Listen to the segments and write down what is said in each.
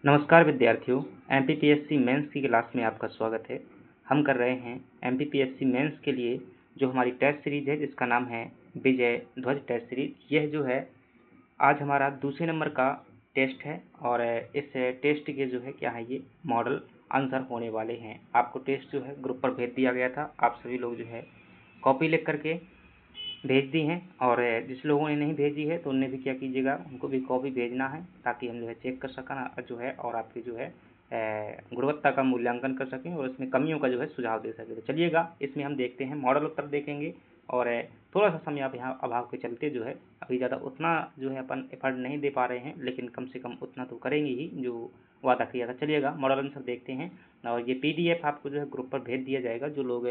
नमस्कार विद्यार्थियों, MPPSC mains की क्लास में आपका स्वागत है। हम कर रहे हैं एमपीपीएससी मेंस के लिए जो हमारी टेस्ट सीरीज है जिसका नाम है विजय ध्वज टेस्ट सीरीज। यह जो है आज हमारा दूसरे नंबर का टेस्ट है और इस टेस्ट के जो है क्या है ये मॉडल आंसर होने वाले हैं। आपको टेस्ट जो है ग्रुप पर भेज दिया गया था। आप सभी लोग जो है कॉपी लिख करके भेज दी हैं और जिस लोगों ने नहीं भेजी है तो उनने भी क्या कीजिएगा, उनको भी कॉपी भेजना है ताकि हम जो है चेक कर सकें जो है और आपकी जो है गुणवत्ता का मूल्यांकन कर सकें और इसमें कमियों का जो है सुझाव दे सकें। तो चलिएगा इसमें हम देखते हैं मॉडल उत्तर देखेंगे और थोड़ा सा समय आप यहाँ अभाव के चलते जो है अभी ज़्यादा उतना जो है अपन एफर्ट नहीं दे पा रहे हैं, लेकिन कम से कम उतना तो करेंगे ही जो वादा किया था। चलिएगा मॉडल आंसर देखते हैं और ये PDF आपको जो है ग्रुप पर भेज दिया जाएगा। जो लोग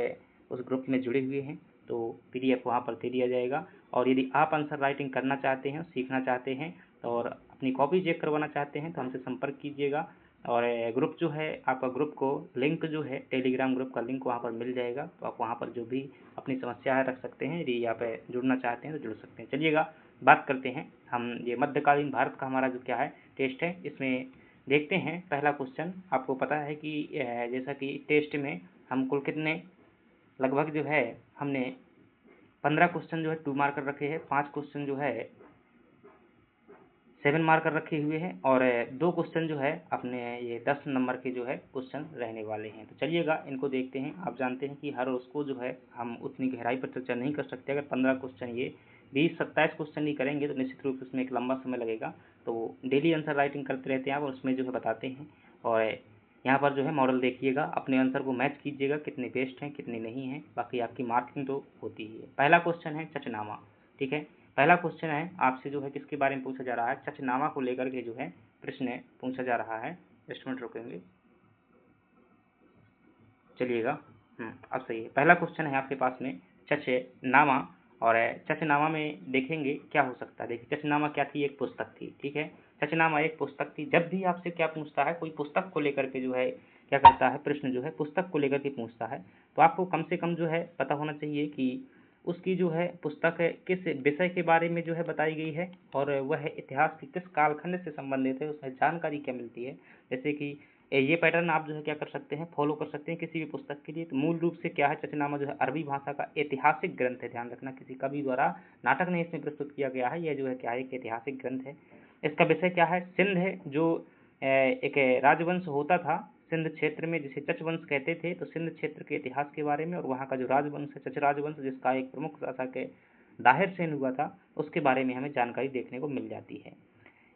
उस ग्रुप में जुड़े हुए हैं तो PDF वहाँ पर दे दिया जाएगा। और यदि आप आंसर राइटिंग करना चाहते हैं, सीखना चाहते हैं और अपनी कॉपी चेक करवाना चाहते हैं तो हमसे संपर्क कीजिएगा। और ग्रुप जो है आपका, ग्रुप को लिंक जो है टेलीग्राम ग्रुप का लिंक वहाँ पर मिल जाएगा, तो आप वहाँ पर जो भी अपनी समस्या रख सकते हैं। यदि आप जुड़ना चाहते हैं तो जुड़ सकते हैं। चलिएगा बात करते हैं हम ये मध्यकालीन भारत का हमारा जो क्या है टेस्ट है, इसमें देखते हैं पहला क्वेश्चन। आपको पता है कि जैसा कि टेस्ट में हम कुल कितने लगभग जो है हमने 15 क्वेश्चन जो है 2 मार्कर रखे हैं, 5 क्वेश्चन जो है 7 मार्कर रखे हुए हैं और 2 क्वेश्चन जो है अपने ये 10 नंबर के जो है क्वेश्चन रहने वाले हैं। तो चलिएगा इनको देखते हैं। आप जानते हैं कि हर उसको जो है हम उतनी गहराई पर चर्चा नहीं कर सकते। अगर 15 क्वेश्चन ये 20-27 क्वेश्चन ही करेंगे तो निश्चित रूप से उसमें एक लंबा समय लगेगा। तो डेली आंसर राइटिंग करते रहते हैं आप और उसमें जो है बताते हैं। और यहाँ पर जो है मॉडल देखिएगा, अपने आंसर को मैच कीजिएगा, कितने बेस्ट हैं कितने नहीं हैं, बाकी आपकी मार्किंग तो होती ही है। पहला क्वेश्चन है चचनामा। ठीक है, पहला क्वेश्चन है आपसे जो है किसके बारे में पूछा जा रहा है, चचनामा को लेकर के जो है प्रश्न पूछा जा रहा है। इंस्ट्रूमेंट रोकेंगे, चलिएगा। अब सही है। पहला क्वेश्चन है आपके पास में चचनामा और चचनामा में देखेंगे क्या हो सकता है। देखिए चचनामा क्या थी, एक पुस्तक थी। ठीक है, चचनामा एक पुस्तक थी। जब भी आपसे क्या पूछता है, कोई पुस्तक को लेकर के जो है क्या करता है, प्रश्न जो है पुस्तक को लेकर के पूछता है, तो आपको कम से कम जो है पता होना चाहिए कि उसकी जो है पुस्तक किस विषय के बारे में जो है बताई गई है और वह इतिहास के किस कालखंड से संबंधित है, उसमें जानकारी क्या मिलती है। जैसे कि ये पैटर्न आप जो है क्या कर सकते हैं, फॉलो कर सकते हैं किसी भी पुस्तक के लिए। तो मूल रूप से क्या है, चचनामा जो है अरबी भाषा का ऐतिहासिक ग्रंथ है। ध्यान रखना, किसी कवि द्वारा नाटक नहीं इसमें प्रस्तुत किया गया है। यह जो है क्या है, एक ऐतिहासिक ग्रंथ है। इसका विषय क्या है, सिंध है। जो एक राजवंश होता था सिंध क्षेत्र में, जिसे चच वंश कहते थे। तो सिंध क्षेत्र के इतिहास के बारे में और वहाँ का जो राजवंश है चच राजवंश, जिसका एक प्रमुख शासक दाहिर सेन हुआ था, उसके बारे में हमें जानकारी देखने को मिल जाती है।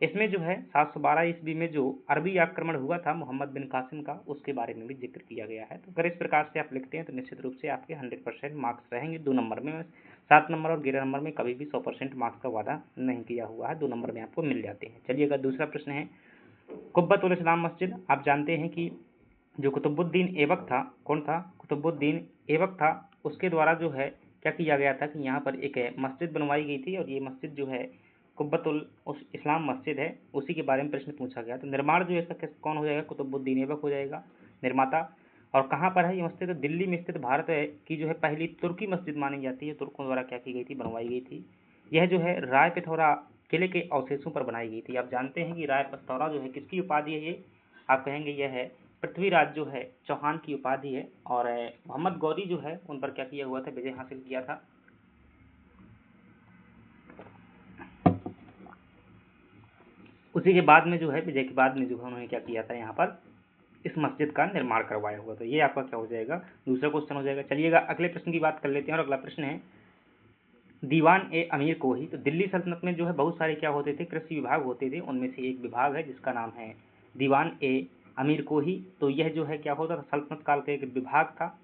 इसमें जो है 712 ईस्वी में जो अरबी आक्रमण हुआ था मोहम्मद बिन कासिम का, उसके बारे में भी जिक्र किया गया है। तो अगर इस प्रकार से आप लिखते हैं तो निश्चित रूप से आपके 100% मार्क्स रहेंगे 2 नंबर में। 7 नंबर और 11 नंबर में कभी भी 100% मार्क्स का वादा नहीं किया हुआ है, 2 नंबर में आपको मिल जाते हैं। चलिएगा दूसरा प्रश्न है कुब्बत उल इस्लाम मस्जिद। आप जानते हैं कि जो कुतुबुद्दीन ऐबक था, कौन था, कुतुबुद्दीन ऐबक था, उसके द्वारा जो है क्या किया गया था कि यहाँ पर एक मस्जिद बनवाई गई थी और ये मस्जिद जो है कुब्बतुल इस्लाम मस्जिद है, उसी के बारे में प्रश्न पूछा गया। तो निर्माण जो है इसका कौन हो जाएगा, कुतुबुद्दीन ऐबक हो जाएगा निर्माता। और कहाँ पर है ये मस्जिद, तो दिल्ली में स्थित भारत की जो है पहली तुर्की मस्जिद मानी जाती है। तुर्कों द्वारा क्या की गई थी, बनवाई गई थी। यह जो है राय पिथौरा किले के अवशेषों पर बनाई गई थी। आप जानते हैं कि राय पिथौरा जो है किसकी उपाधि है, ये आप कहेंगे यह है पृथ्वीराज जो है चौहान की उपाधि है। और मोहम्मद गौरी जो है उन पर क्या किया हुआ था, विजय हासिल किया था। उसी के बाद में जो है, विजय के बाद में जो है उन्होंने क्या किया था, यहाँ पर इस मस्जिद का निर्माण करवाया हुआ। तो ये आपका क्या हो जाएगा, दूसरा क्वेश्चन हो जाएगा। चलिएगा अगले प्रश्न की बात कर लेते हैं और अगला प्रश्न है दीवान ए अमीर कोही। तो दिल्ली सल्तनत में जो है बहुत सारे क्या होते थे, कृषि विभाग होते थे। उनमें से एक विभाग है जिसका नाम है दीवान ए अमीर कोही। तो यह जो है क्या होता था, सल्तनत काल का एक विभाग था।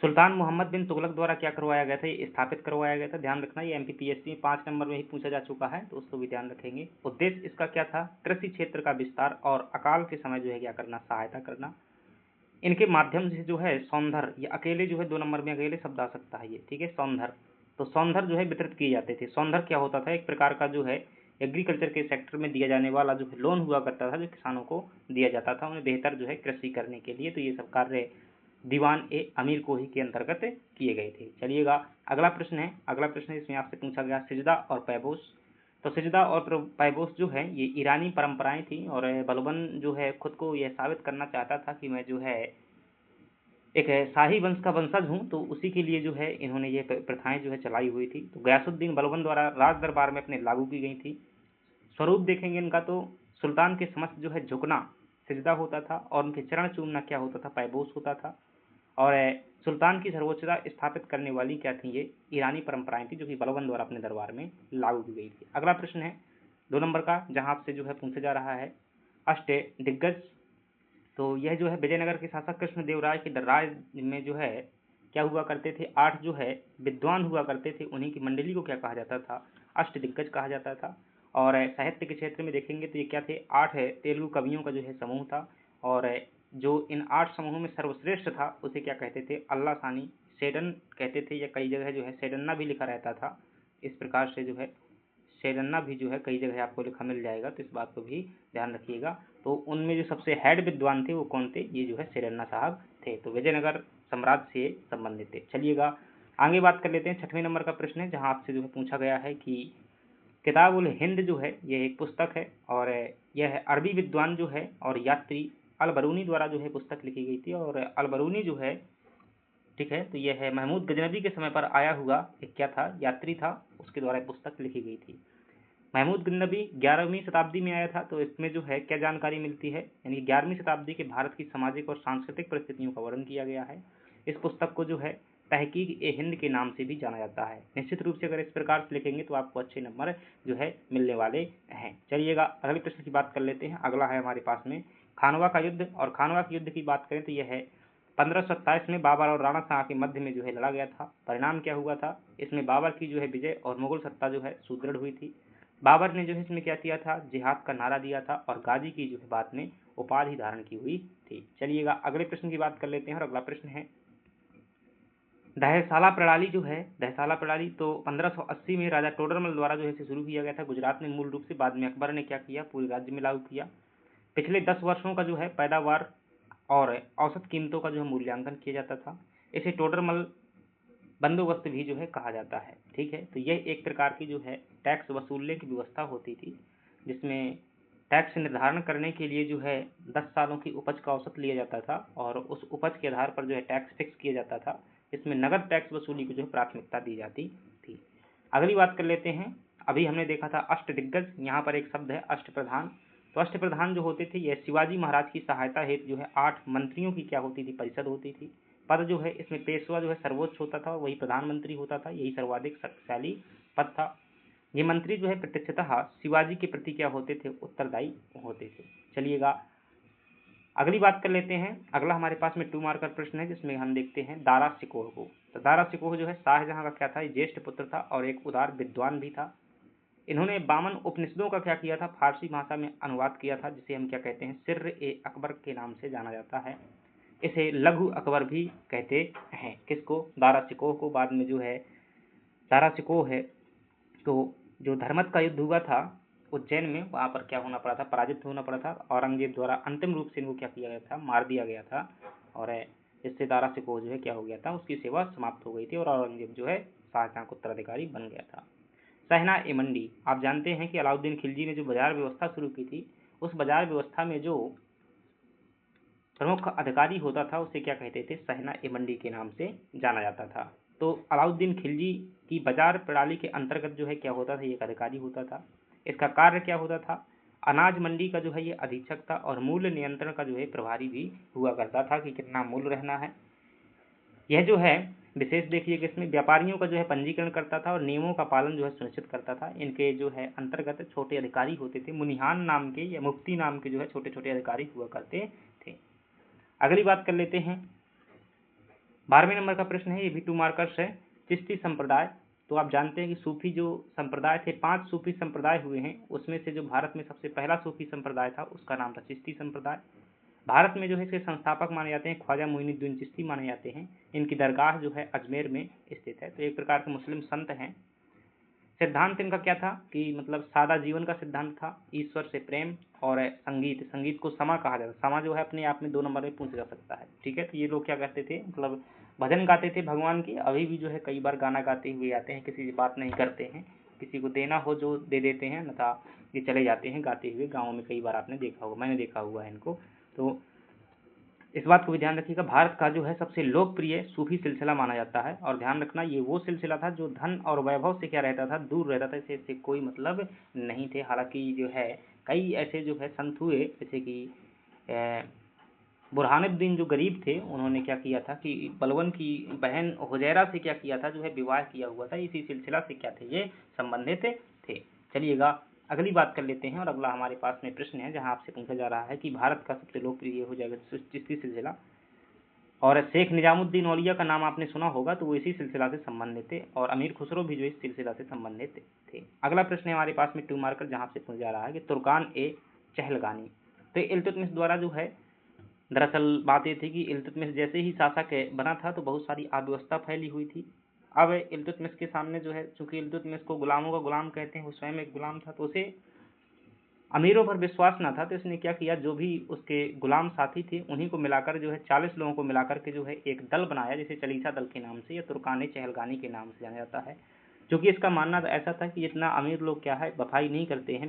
सुल्तान मोहम्मद बिन तुगलक द्वारा क्या करवाया गया था, ये स्थापित करवाया गया था। ध्यान रखना, ये एमपीपीएससी में 5 नंबर में ही पूछा जा चुका है, तो उसको भी ध्यान रखेंगे। उद्देश्य इसका क्या था, कृषि क्षेत्र का विस्तार और अकाल के समय जो है क्या करना, सहायता करना। इनके माध्यम से जो है सौंदर्य, ये अकेले जो है 2 नंबर में अकेले शब्द आ सकता है ये। ठीक है, सौंदर्य। तो सौंदर्य जो है वितरित किए जाते थे। सौंदर्य क्या होता था, एक प्रकार का जो है एग्रीकल्चर के सेक्टर में दिया जाने वाला जो है लोन हुआ करता था, जो किसानों को दिया जाता था उन्हें बेहतर जो है कृषि करने के लिए। तो ये सब कार्य दीवान ए अमीर कोही के अंतर्गत किए गए थे। चलिएगा अगला प्रश्न है, अगला प्रश्न इसमें आपसे पूछा गया सिजदा और पैबोस। तो सजदा और पैबोस जो है ये ईरानी परंपराएं थी, और बलबन जो है खुद को यह साबित करना चाहता था कि मैं जो है एक शाही वंश का वंशज हूँ, तो उसी के लिए जो है इन्होंने ये प्रथाएं जो है चलाई हुई थी। तो गयासुद्दीन बलबन द्वारा राज दरबार में अपने लागू की गई थी। स्वरूप देखेंगे इनका तो सुल्तान के समक्ष जो है झुकना सिजदा होता था, और उनके चरण चूमना क्या होता था, पैबोस होता था। और सुल्तान की सर्वोच्चता स्थापित करने वाली क्या थी, ये ईरानी परंपराएं थी जो कि बलबन द्वारा अपने दरबार में लागू की गई थी। अगला प्रश्न है 2 नंबर का, जहां आपसे जो है पूछा जा रहा है अष्ट दिग्गज। तो यह जो है विजयनगर के शासक कृष्णदेवराय के दरबार में जो है क्या हुआ करते थे, 8 जो है विद्वान हुआ करते थे, उन्हीं की मंडली को क्या कहा जाता था, अष्ट दिग्गज कहा जाता था। और साहित्य के क्षेत्र में देखेंगे तो ये क्या थे, 8 है तेलुगु कवियों का जो है समूह था। और जो इन 8 समूहों में सर्वश्रेष्ठ था उसे क्या कहते थे, अल्लासानी सेडन कहते थे, या कई जगह जो है सेडन्ना भी लिखा रहता था। इस प्रकार से जो है सेडन्ना भी जो है कई जगह आपको लिखा मिल जाएगा, तो इस बात को भी ध्यान रखिएगा। तो उनमें जो सबसे हेड विद्वान थे वो कौन थे, ये जो है सेडन्ना साहब थे। तो विजयनगर साम्राज्य से संबंधित थे। चलिएगा आगे बात कर लेते हैं। 6वें नंबर का प्रश्न है, जहाँ आपसे जो है पूछा गया है कि किताब उल हिंद जो है यह एक पुस्तक है, और यह अरबी विद्वान जो है और यात्री अल बरूनी द्वारा जो है पुस्तक लिखी गई थी। और अल बरूनी जो है, ठीक है, तो यह है महमूद गजनबी के समय पर आया हुआ एक क्या था, यात्री था, उसके द्वारा पुस्तक लिखी गई थी। महमूद गजनबी 11वीं शताब्दी में आया था। तो इसमें जो है क्या जानकारी मिलती है, यानी 11वीं शताब्दी के भारत की सामाजिक और सांस्कृतिक परिस्थितियों का वर्णन किया गया है। इस पुस्तक को जो है तहकीक ए हिंद के नाम से भी जाना जाता है। निश्चित रूप से अगर इस प्रकार से लिखेंगे तो आपको अच्छे नंबर जो है मिलने वाले हैं। चलिएगा अगले प्रश्न की बात कर लेते हैं। अगला है हमारे पास में खानवा का युद्ध। और खानवा के युद्ध की बात करें तो यह है 1527 में बाबर और राणा शाह के मध्य में जो है लड़ा गया था। परिणाम क्या हुआ था, इसमें बाबर की जो है विजय और मुगल सत्ता जो है सुदृढ़ हुई थी। बाबर ने जो है इसमें क्या किया था, जिहाद का नारा दिया था, और गाजी की जो है बाद में उपाधि धारण की हुई थी। चलिएगा अगले प्रश्न की बात कर लेते हैं। और अगला प्रश्न है दहसाला प्रणाली जो है, दहसाला प्रणाली तो 1580 में राजा टोडरमल द्वारा जो है इसे शुरू किया गया था गुजरात में मूल रूप से। बाद में अकबर ने क्या किया, पूरे राज्य में लागू किया। पिछले 10 वर्षों का जो है पैदावार और औसत कीमतों का जो है मूल्यांकन किया जाता था। इसे टोडरमल बंदोबस्त भी जो है कहा जाता है। ठीक है, तो यह एक प्रकार की जो है टैक्स वसूलने की व्यवस्था होती थी, जिसमें टैक्स निर्धारण करने के लिए जो है 10 सालों की उपज का औसत लिया जाता था, और उस उपज के आधार पर जो है टैक्स फिक्स किया जाता था। इसमें नगद टैक्स वसूली को जो है प्राथमिकता दी जाती थी। अगली बात कर लेते हैं। अभी हमने देखा था अष्ट दिग्गज, यहाँ पर एक शब्द है अष्ट प्रधान। तो अष्ट प्रधान जो होते थे यह शिवाजी महाराज की सहायता हेतु जो है 8 मंत्रियों की क्या होती थी, परिषद होती थी। पद जो है इसमें पेशवा जो है सर्वोच्च होता था, वही प्रधानमंत्री होता था, यही सर्वाधिक शक्तिशाली पद था। ये मंत्री जो है प्रत्यक्षतः शिवाजी के प्रति क्या होते थे, उत्तरदायी होते थे। चलिएगा अगली बात कर लेते हैं। अगला हमारे पास में 2 मार्कर प्रश्न है, जिसमें हम देखते हैं दारा शिकोह को। तो दारा शिकोह जो है शाहजहां का क्या था, ज्येष्ठ पुत्र था और एक उदार विद्वान भी था। इन्होंने 52 उपनिषदों का क्या किया था, फारसी भाषा में अनुवाद किया था, जिसे हम क्या कहते हैं, सिर्र ए अकबर के नाम से जाना जाता है। इसे लघु अकबर भी कहते हैं। किसको, दारा शिकोह को। बाद में जो है दारा शिकोह है, तो जो धर्मत का युद्ध हुआ था उज्जैन में, वहां पर क्या होना पड़ा था, पराजित होना पड़ा था। औरंगजेब द्वारा अंतिम रूप से इनको क्या किया गया था, मार दिया गया था। और इससे दारा शिकोह जो है क्या हो गया था, उसकी सेवा समाप्त हो गई थी, और औरंगजेब जो है शाहजहां का उत्तराधिकारी बन गया था। सहना ए मंडी, आप जानते हैं कि अलाउद्दीन खिलजी ने जो बाजार व्यवस्था शुरू की थी, उस बाजार व्यवस्था में जो प्रमुख अधिकारी होता था उसे क्या कहते थे, सहना ए मंडी के नाम से जाना जाता था। तो अलाउद्दीन खिलजी की बाजार प्रणाली के अंतर्गत जो है क्या होता था, ये एक अधिकारी होता था। इसका कार्य क्या होता था, अनाज मंडी का जो है ये अधीक्षक था, और मूल्य नियंत्रण का जो है प्रभारी भी हुआ करता था कि कितना मूल्य रहना है। यह जो है विशेष देखिए कि इसमें व्यापारियों का जो है पंजीकरण करता था और नियमों का पालन जो है सुनिश्चित करता था। इनके जो है अंतर्गत छोटे अधिकारी होते थे, मुनिहान नाम के या मुफ्ती नाम के जो है छोटे छोटे अधिकारी हुआ करते थे। अगली बात कर लेते हैं। 12वें नंबर का प्रश्न है, ये भी 2 मार्कर्स है। चिश्ती संप्रदाय। तो आप जानते हैं कि सूफी जो संप्रदाय थे, 5 सूफी संप्रदाय हुए हैं, उसमें से जो भारत में सबसे पहला सूफी संप्रदाय था उसका नाम था चिश्ती संप्रदाय। भारत में जो है इसके संस्थापक माने जाते हैं ख्वाजा मोइनुद्दीन चिश्ती माने जाते हैं। इनकी दरगाह जो है अजमेर में स्थित है। तो एक प्रकार के मुस्लिम संत हैं। सिद्धांत इनका क्या था कि मतलब सादा जीवन का सिद्धांत था, ईश्वर से प्रेम, और संगीत, संगीत को समा कहा जाता है। समा जो है अपने आप में 2 नंबर में पूछा जा सकता है। ठीक है, तो ये लोग क्या करते थे, मतलब भजन गाते थे भगवान की। अभी भी जो है कई बार गाना गाते हुए आते हैं, किसी से बात नहीं करते हैं, किसी को देना हो जो दे देते हैं, अन्यथा ये चले जाते हैं गाते हुए। गाँव में कई बार आपने देखा होगा, मैंने देखा हुआ है इनको। तो इस बात को भी ध्यान रखिएगा, भारत का जो है सबसे लोकप्रिय सूफी सिलसिला माना जाता है। और ध्यान रखना, ये वो सिलसिला था जो धन और वैभव से क्या रहता था, दूर रहता था, इससे कोई मतलब नहीं थे। हालांकि जो है कई ऐसे जो है संत हुए, जैसे कि बुरहानुद्दीन जो गरीब थे, उन्होंने क्या किया था कि बलवन की बहन हुजैरा से क्या किया था, जो है विवाह किया हुआ था। इसी सिलसिला से क्या थे, ये संबंधित थे। चलिएगा अगली बात कर लेते हैं। और अगला हमारे पास में प्रश्न है जहां आपसे पूछा जा रहा है कि भारत का सबसे लोकप्रिय हो जाएगा चिश्ती सिलसिला। और शेख निजामुद्दीन औलिया का नाम आपने सुना होगा, तो वो इसी सिलसिला से संबंधित थे। और अमीर खुसरो भी जो इस सिलसिला से संबंधित थे। अगला प्रश्न है हमारे पास में 2 मार्कर, जहां से पूछा जा रहा है कि तुर्कान ए चहलगानी। तो इल्तुतमिश द्वारा जो है, दरअसल बात ये थी कि इल्तुतमिश जैसे ही शासक बना था तो बहुत सारी अव्यवस्था फैली हुई थी। अब इल्तुतमिश के सामने जो है, चूंकि इल्तुतमिश को गुलामों का गुलाम कहते हैं, वो स्वयं एक गुलाम था, तो उसे अमीरों पर विश्वास ना था। तो इसने क्या किया, जो भी उसके गुलाम साथी थे उन्हीं को मिलाकर जो है 40 लोगों को मिलाकर के जो है एक दल बनाया, जिसे चलीसा दल के नाम से या तुर्कान चहलगानी के नाम से जाना जाता है। क्योंकि इसका मानना ऐसा था कि जितना अमीर लोग क्या है वफाई नहीं करते हैं,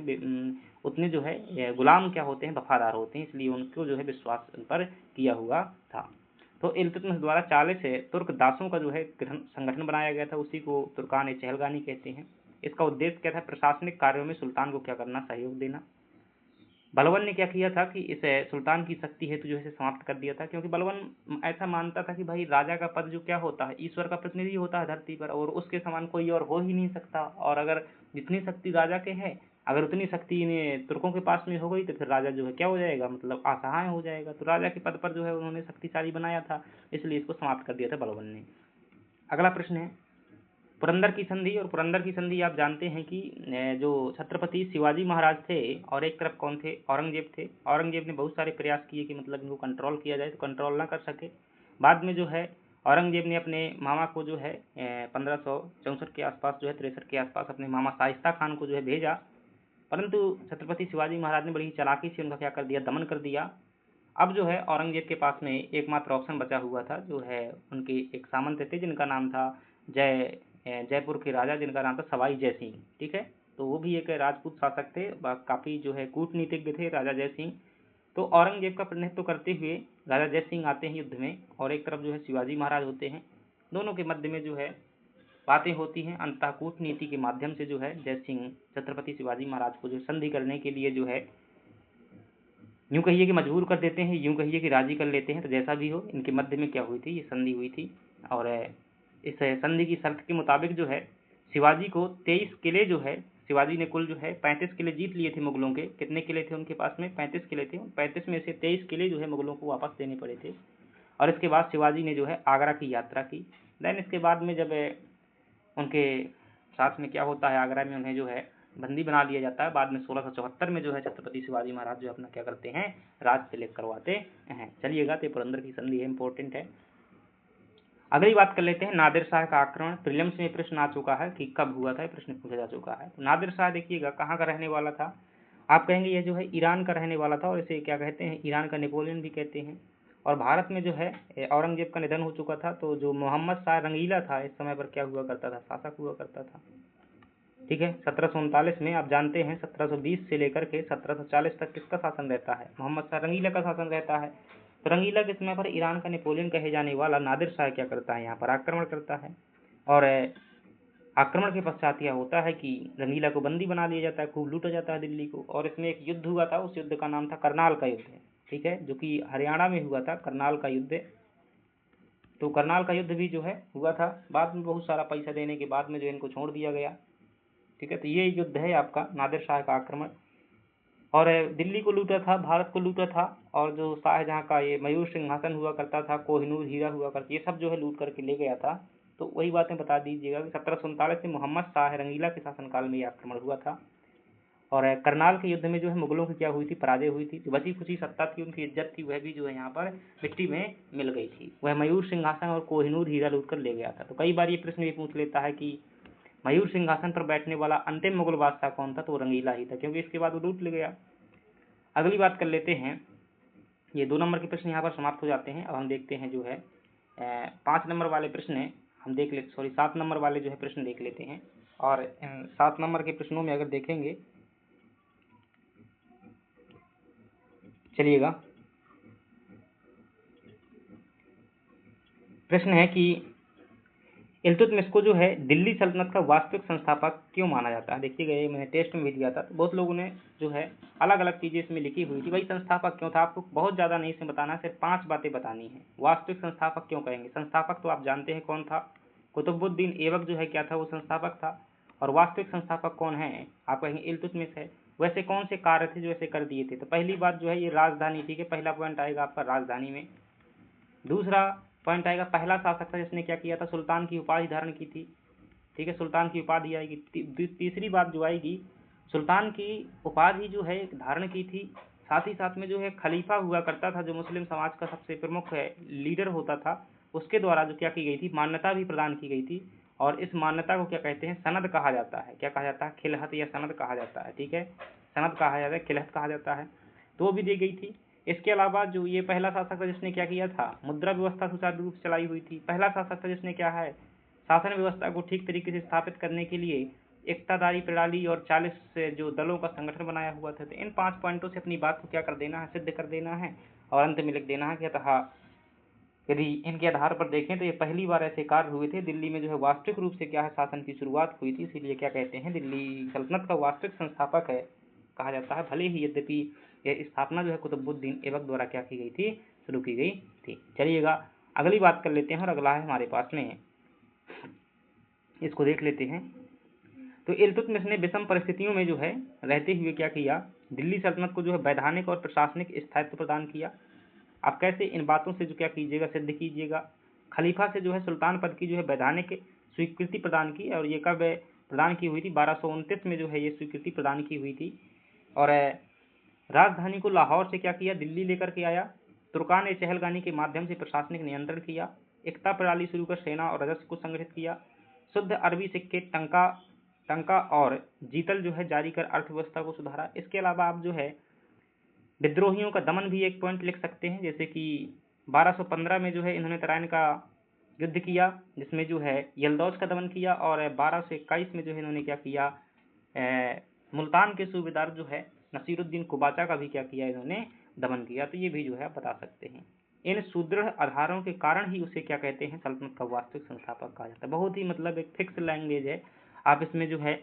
उतने जो है गुलाम क्या होते हैं, वफादार होते हैं, इसलिए उनको जो है विश्वास पर किया हुआ था। तो इल्तुतमिश द्वारा 40 तुर्क दासों का जो है संगठन बनाया गया था, उसी को तुर्कान चहलगानी कहते हैं। इसका उद्देश्य क्या था, प्रशासनिक कार्यों में सुल्तान को क्या करना, सहयोग देना। बलवन ने क्या किया था कि इस सुल्तान की शक्ति हेतु जो है समाप्त कर दिया था, क्योंकि बलवन ऐसा मानता था कि भाई राजा का पद जो क्या होता है, ईश्वर का प्रतिनिधि होता है धरती पर, और उसके समान कोई और हो ही नहीं सकता। और अगर जितनी शक्ति राजा के है, अगर उतनी शक्ति तुर्कों के पास में हो गई तो फिर राजा जो है क्या हो जाएगा, मतलब असहाय हो जाएगा। तो राजा के पद पर जो है उन्होंने शक्तिशाली बनाया था, इसलिए इसको समाप्त कर दिया था बलवन ने। अगला प्रश्न है पुरंदर की संधि। और पुरंदर की संधि आप जानते हैं कि जो छत्रपति शिवाजी महाराज थे और एक तरफ कौन थे, औरंगजेब थे। औरंगजेब ने बहुत सारे प्रयास किए कि मतलब इनको कंट्रोल किया जाए, तो कंट्रोल ना कर सके। बाद में जो है औरंगजेब ने अपने मामा को जो है 1564 के आसपास जो है 63 के आसपास अपने मामा शाइस्ता खान को जो है भेजा, परंतु छत्रपति शिवाजी महाराज ने बड़ी चालाकी से उनका क्या कर दिया, दमन कर दिया। अब जो है औरंगजेब के पास में एकमात्र ऑप्शन बचा हुआ था, जो है उनके एक सामंत थे जिनका नाम था जयपुर के राजा, जिनका नाम था सवाई जय सिंह। ठीक है, तो वो भी एक राजपूत शासक थे, काफ़ी जो है कूटनीतिज्ञ थे राजा जय सिंह। तो औरंगजेब का प्रतिनिधित्व करते हुए राजा जय सिंह आते हैं युद्ध में, और एक तरफ जो है शिवाजी महाराज होते हैं। दोनों के मध्य में जो है बातें होती हैं। अंततः कूटनीति के माध्यम से जो है जय सिंह छत्रपति शिवाजी महाराज को जो संधि करने के लिए जो है, यूँ कहिए कि मजबूर कर देते हैं, यूँ कहिए कि राजी कर लेते हैं। तो जैसा भी हो, इनके मध्य में क्या हुई थी, ये संधि हुई थी। और इस संधि की शर्त के मुताबिक जो है शिवाजी को 23 किले जो है, शिवाजी ने कुल जो है 35 किले जीत लिए थे मुगलों के। कितने किले थे उनके पास में, 35 किले थे। 35 में से 23 किले जो है मुगलों को वापस देने पड़े थे। और इसके बाद शिवाजी ने जो है आगरा की यात्रा की। देन इसके बाद में जब उनके साथ में क्या होता है, आगरा में उन्हें जो है बंदी बना लिया जाता है। बाद में 1674 में जो है छत्रपति शिवाजी महाराज जो अपना क्या करते हैं, राज तिलक करवाते हैं। चलिएगा, तो पुरंदर की संधि है, इंपॉर्टेंट है। अगली बात कर लेते हैं नादिर शाह का आक्रमण। प्रीलिम्स में प्रश्न आ चुका है कि कब हुआ था, ये प्रश्न पूछा जा चुका है। तो नादिर शाह देखिएगा कहाँ का रहने वाला था, आप कहेंगे ये जो है ईरान का रहने वाला था, और इसे क्या कहते हैं, ईरान का नेपोलियन भी कहते हैं। और भारत में जो है औरंगजेब का निधन हो चुका था, तो जो मोहम्मद शाह रंगीला था इस समय पर क्या हुआ करता था, शासक हुआ करता था। ठीक है, 1739 में आप जानते हैं 1720 से लेकर के 1740 तक किसका शासन रहता है, मोहम्मद शाह रंगीला का शासन रहता है। तो रंगीला के समय पर ईरान का नेपोलियन कहे जाने वाला नादिर शाह क्या करता है, यहाँ पर आक्रमण करता है। और आक्रमण के पश्चात यह होता है कि रंगीला को बंदी बना लिया जाता है, खूब लूटा जाता है दिल्ली को। और इसमें एक युद्ध हुआ था, उस युद्ध का नाम था करनाल का युद्ध। ठीक है, जो कि हरियाणा में हुआ था, करनाल का युद्ध। तो करनाल का युद्ध भी जो है हुआ था। बाद में बहुत सारा पैसा देने के बाद में जो इनको छोड़ दिया गया। ठीक है, तो ये युद्ध है आपका नादिर शाह का आक्रमण। और दिल्ली को लूटा था, भारत को लूटा था, और जो शाहजहाँ का ये मयूर सिंहासन हुआ करता था, कोहिनूर हीरा हुआ करता, ये सब जो है लूट करके ले गया था। तो वही बातें बता दीजिएगा कि 1739 में मोहम्मद शाह रंगीला के शासनकाल में ये आक्रमण हुआ था। और करनाल के युद्ध में जो है मुगलों की क्या हुई थी, पराजय हुई थी। जो बची खुची सत्ता थी, उनकी इज्जत थी, वह भी जो है यहाँ पर मिट्टी में मिल गई थी। वह मयूर सिंहासन और कोहिनूर हीरा लूट कर ले गया था। तो कई बार ये प्रश्न भी पूछ लेता है कि मयूर सिंहासन पर बैठने वाला अंतिम मुगल बादशाह कौन था, तो वो रंगीला ही था, क्योंकि इसके बाद वो लूट ले गया। अगली बात कर लेते हैं, ये 2 नंबर के प्रश्न यहाँ पर समाप्त हो जाते हैं। अब हम देखते हैं जो है 5 नंबर वाले प्रश्न हम देख ले, सॉरी 7 नंबर वाले जो है प्रश्न देख लेते हैं। और 7 नंबर के प्रश्नों में अगर देखेंगे, चलिएगा, प्रश्न है कि इल्तुतमिश को जो है दिल्ली सल्तनत का वास्तविक संस्थापक क्यों माना जाता है। देखिएगा, ये मैंने टेस्ट में भी दिया था, तो बहुत लोगों ने जो है अलग अलग चीजें इसमें लिखी हुई थी। भाई संस्थापक क्यों था, आपको बहुत ज्यादा नहीं इसमें बताना, सिर्फ 5 बातें बतानी है। वास्तविक संस्थापक क्यों कहेंगे, संस्थापक तो आप जानते हैं कौन था, कुतुबुद्दीन ऐबक जो है क्या था, वो संस्थापक था। और वास्तविक संस्थापक कौन है, आप कहेंगे इल्तुतमिश है। वैसे कौन से कार्य थे जो ऐसे कर दिए थे, तो पहली बात जो है ये राजधानी, ठीक है, पहला पॉइंट आएगा आपका राजधानी में। दूसरा पॉइंट आएगा पहला शासक था जिसने क्या किया था, सुल्तान की उपाधि धारण की थी, ठीक है, सुल्तान की उपाधि आएगी। तीसरी बात जो आएगी, सुल्तान की उपाधि जो है धारण की थी, साथ ही साथ में जो है खलीफा हुआ करता था, जो मुस्लिम समाज का सबसे प्रमुख लीडर होता था, उसके द्वारा जो क्या की गई थी, मान्यता भी प्रदान की गई थी। और इस मान्यता को क्या कहते हैं, सनद कहा जाता है। क्या कहा जाता है, खिलहत या सनद कहा जाता है, ठीक है, सनद कहा जाता है, खिलहत कहा जाता है, तो वो भी दी गई थी। इसके अलावा जो ये पहला शासक था जिसने क्या किया था, मुद्रा व्यवस्था सुचारू रूप से चलाई हुई थी। पहला शासक था जिसने क्या है, शासन व्यवस्था को ठीक तरीके से स्थापित करने के लिए एकतादारी प्रणाली और 40 से जो दलों का संगठन बनाया हुआ था। तो इन 5 पॉइंटों से अपनी बात को क्या कर देना है, सिद्ध कर देना है, और अंत में लिख देना है कि अतः यदि इनके आधार पर देखें तो ये पहली बार ऐसे कार्य हुए थे, दिल्ली में जो है वास्तविक रूप से क्या है, शासन की शुरुआत हुई थी, इसीलिए क्या कहते हैं, दिल्ली सल्तनत का वास्तविक संस्थापक है कहा जाता है। भले ही यद्यपि यह स्थापना जो है कुतुबुद्दीन ऐबक द्वारा क्या की गई थी, शुरू की गई थी। चलिएगा अगली बात कर लेते हैं, और अगला है हमारे पास में, इसको देख लेते हैं। तो इल्तुतमिश ने विषम परिस्थितियों में जो है रहते हुए क्या किया, दिल्ली सल्तनत को जो है वैधानिक और प्रशासनिक स्थायित्व प्रदान किया। आप कैसे, इन बातों से जो क्या कीजिएगा, सिद्ध कीजिएगा। खलीफा से जो है सुल्तान पद की जो है वैधानिक स्वीकृति प्रदान की, और ये कब प्रदान की हुई थी, 1229 में जो है ये स्वीकृति प्रदान की हुई थी। और राजधानी को लाहौर से क्या किया, दिल्ली लेकर के आया। तुर्कान चहलगानी के माध्यम से प्रशासनिक नियंत्रण किया। एकता प्रणाली शुरू कर सेना और राजस्व को संगठित किया। शुद्ध अरबी सिक्के टंका और जीतल जो है जारी कर अर्थव्यवस्था को सुधारा। इसके अलावा आप जो है विद्रोहियों का दमन भी एक पॉइंट लिख सकते हैं, जैसे कि 1215 में जो है इन्होंने तराइन का युद्ध किया, जिसमें जो है यलदौज का दमन किया। और 1221 में जो है इन्होंने क्या किया, मुल्तान के सूबेदार जो है नसीरुद्दीन कुबाचा का भी क्या किया, इन्होंने दमन किया। तो ये भी जो है बता सकते हैं। इन सुदृढ़ आधारों के कारण ही उसे क्या कहते हैं, सल्तनत का वास्तविक संस्थापक कहा जाता है। बहुत ही मतलब एक फिक्स लैंग्वेज है, आप इसमें जो है